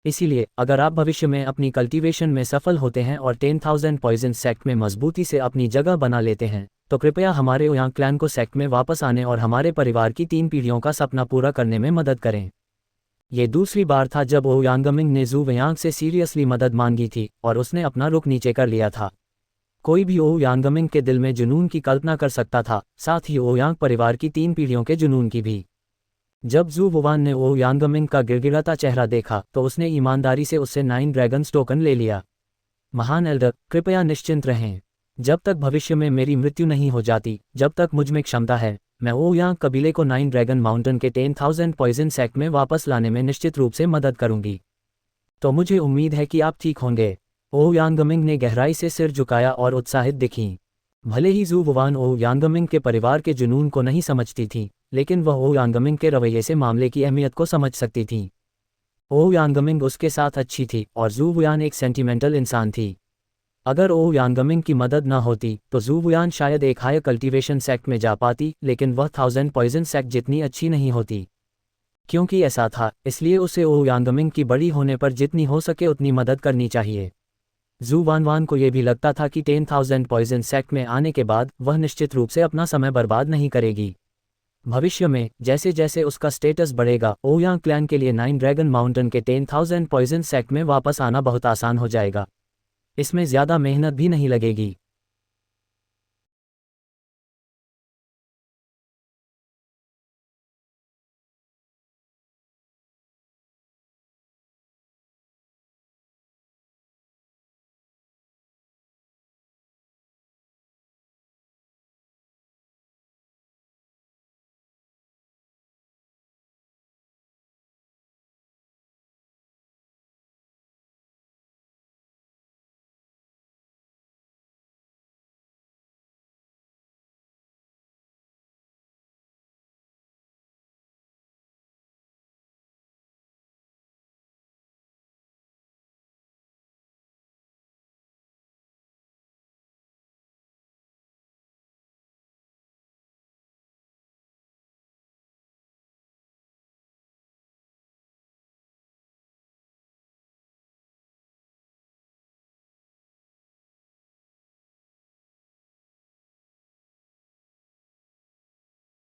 इसीलिए अगर आप भविष्य में अपनी कल्टीवेशन में सफल होते हैं और 10,000 पॉइजन सेक्ट में मजबूती से अपनी जगह बना लेते हैं तो कृपया हमारे ओयांग क्लैन को सेक्ट में वापस आने और हमारे परिवार की 3 पीढ़ियों का सपना पूरा करने में मदद करें। ये दूसरी बार था जब ओ यांगमिंग ने जू वयांग से सीरियसली मदद मांगी थी और उसने अपना रुख नीचे कर लिया था। कोई भी ओ यांगमिंग के दिल में जुनून की कल्पना कर सकता था, साथ ही ओ यांग परिवार की 3 पीढ़ियों के जुनून की भी। जब जू वुआन ने ओ यांगमिंग का गिड़गिड़ाता चेहरा देखा तो उसने ईमानदारी से उससे 9 ड्रैगन्स टोकन ले लिया। महान एल्डर, कृपया निश्चिंत रहें। जब तक भविष्य में मेरी मृत्यु नहीं हो जाती, जब तक मुझ में क्षमता है, मैं ओ यांग कबीले को 9 ड्रैगन माउंटेन के 10,000 पॉइजन सेक्ट में वापस लाने में निश्चित रूप से मदद करूंगी। तो मुझे उम्मीद है कि आप ठीक होंगे। ओ यांगमिंग ने गहराई से सिर झुकाया और उत्साहित दिखी। भले ही जू वुआन ओ यांगमिंग के परिवार के जुनून को नहीं समझती थी, लेकिन वह ओ यांगमिंग के रवैये से मामले की अहमियत को समझ सकती थी। ओ यांगमिंग उसके साथ अच्छी थी और जू वुआन एक सेंटिमेंटल इंसान थी। अगर ओ यांगमिंग की मदद न होती तो जू वुआन शायद एक हायर कल्टीवेशन सेक्ट में जा पाती, लेकिन वह 1000 पॉइजन सेक्ट जितनी अच्छी नहीं होती। क्योंकि ऐसा था, इसलिए उसे ओ यांगमिंग की बड़ी होने पर जितनी हो सके उतनी मदद करनी चाहिए। जू वानवान को यह भी लगता था कि 10,000 पॉइजन सेक्ट में आने के बाद वह निश्चित रूप से अपना समय बर्बाद नहीं करेगी। भविष्य में जैसे जैसे उसका स्टेटस बढ़ेगा, ओयांग क्लैन के लिए 9 ड्रैगन माउंटेन के 10,000 पॉइजन सेक्ट में वापस आना बहुत आसान हो जाएगा। इसमें ज़्यादा मेहनत भी नहीं लगेगी।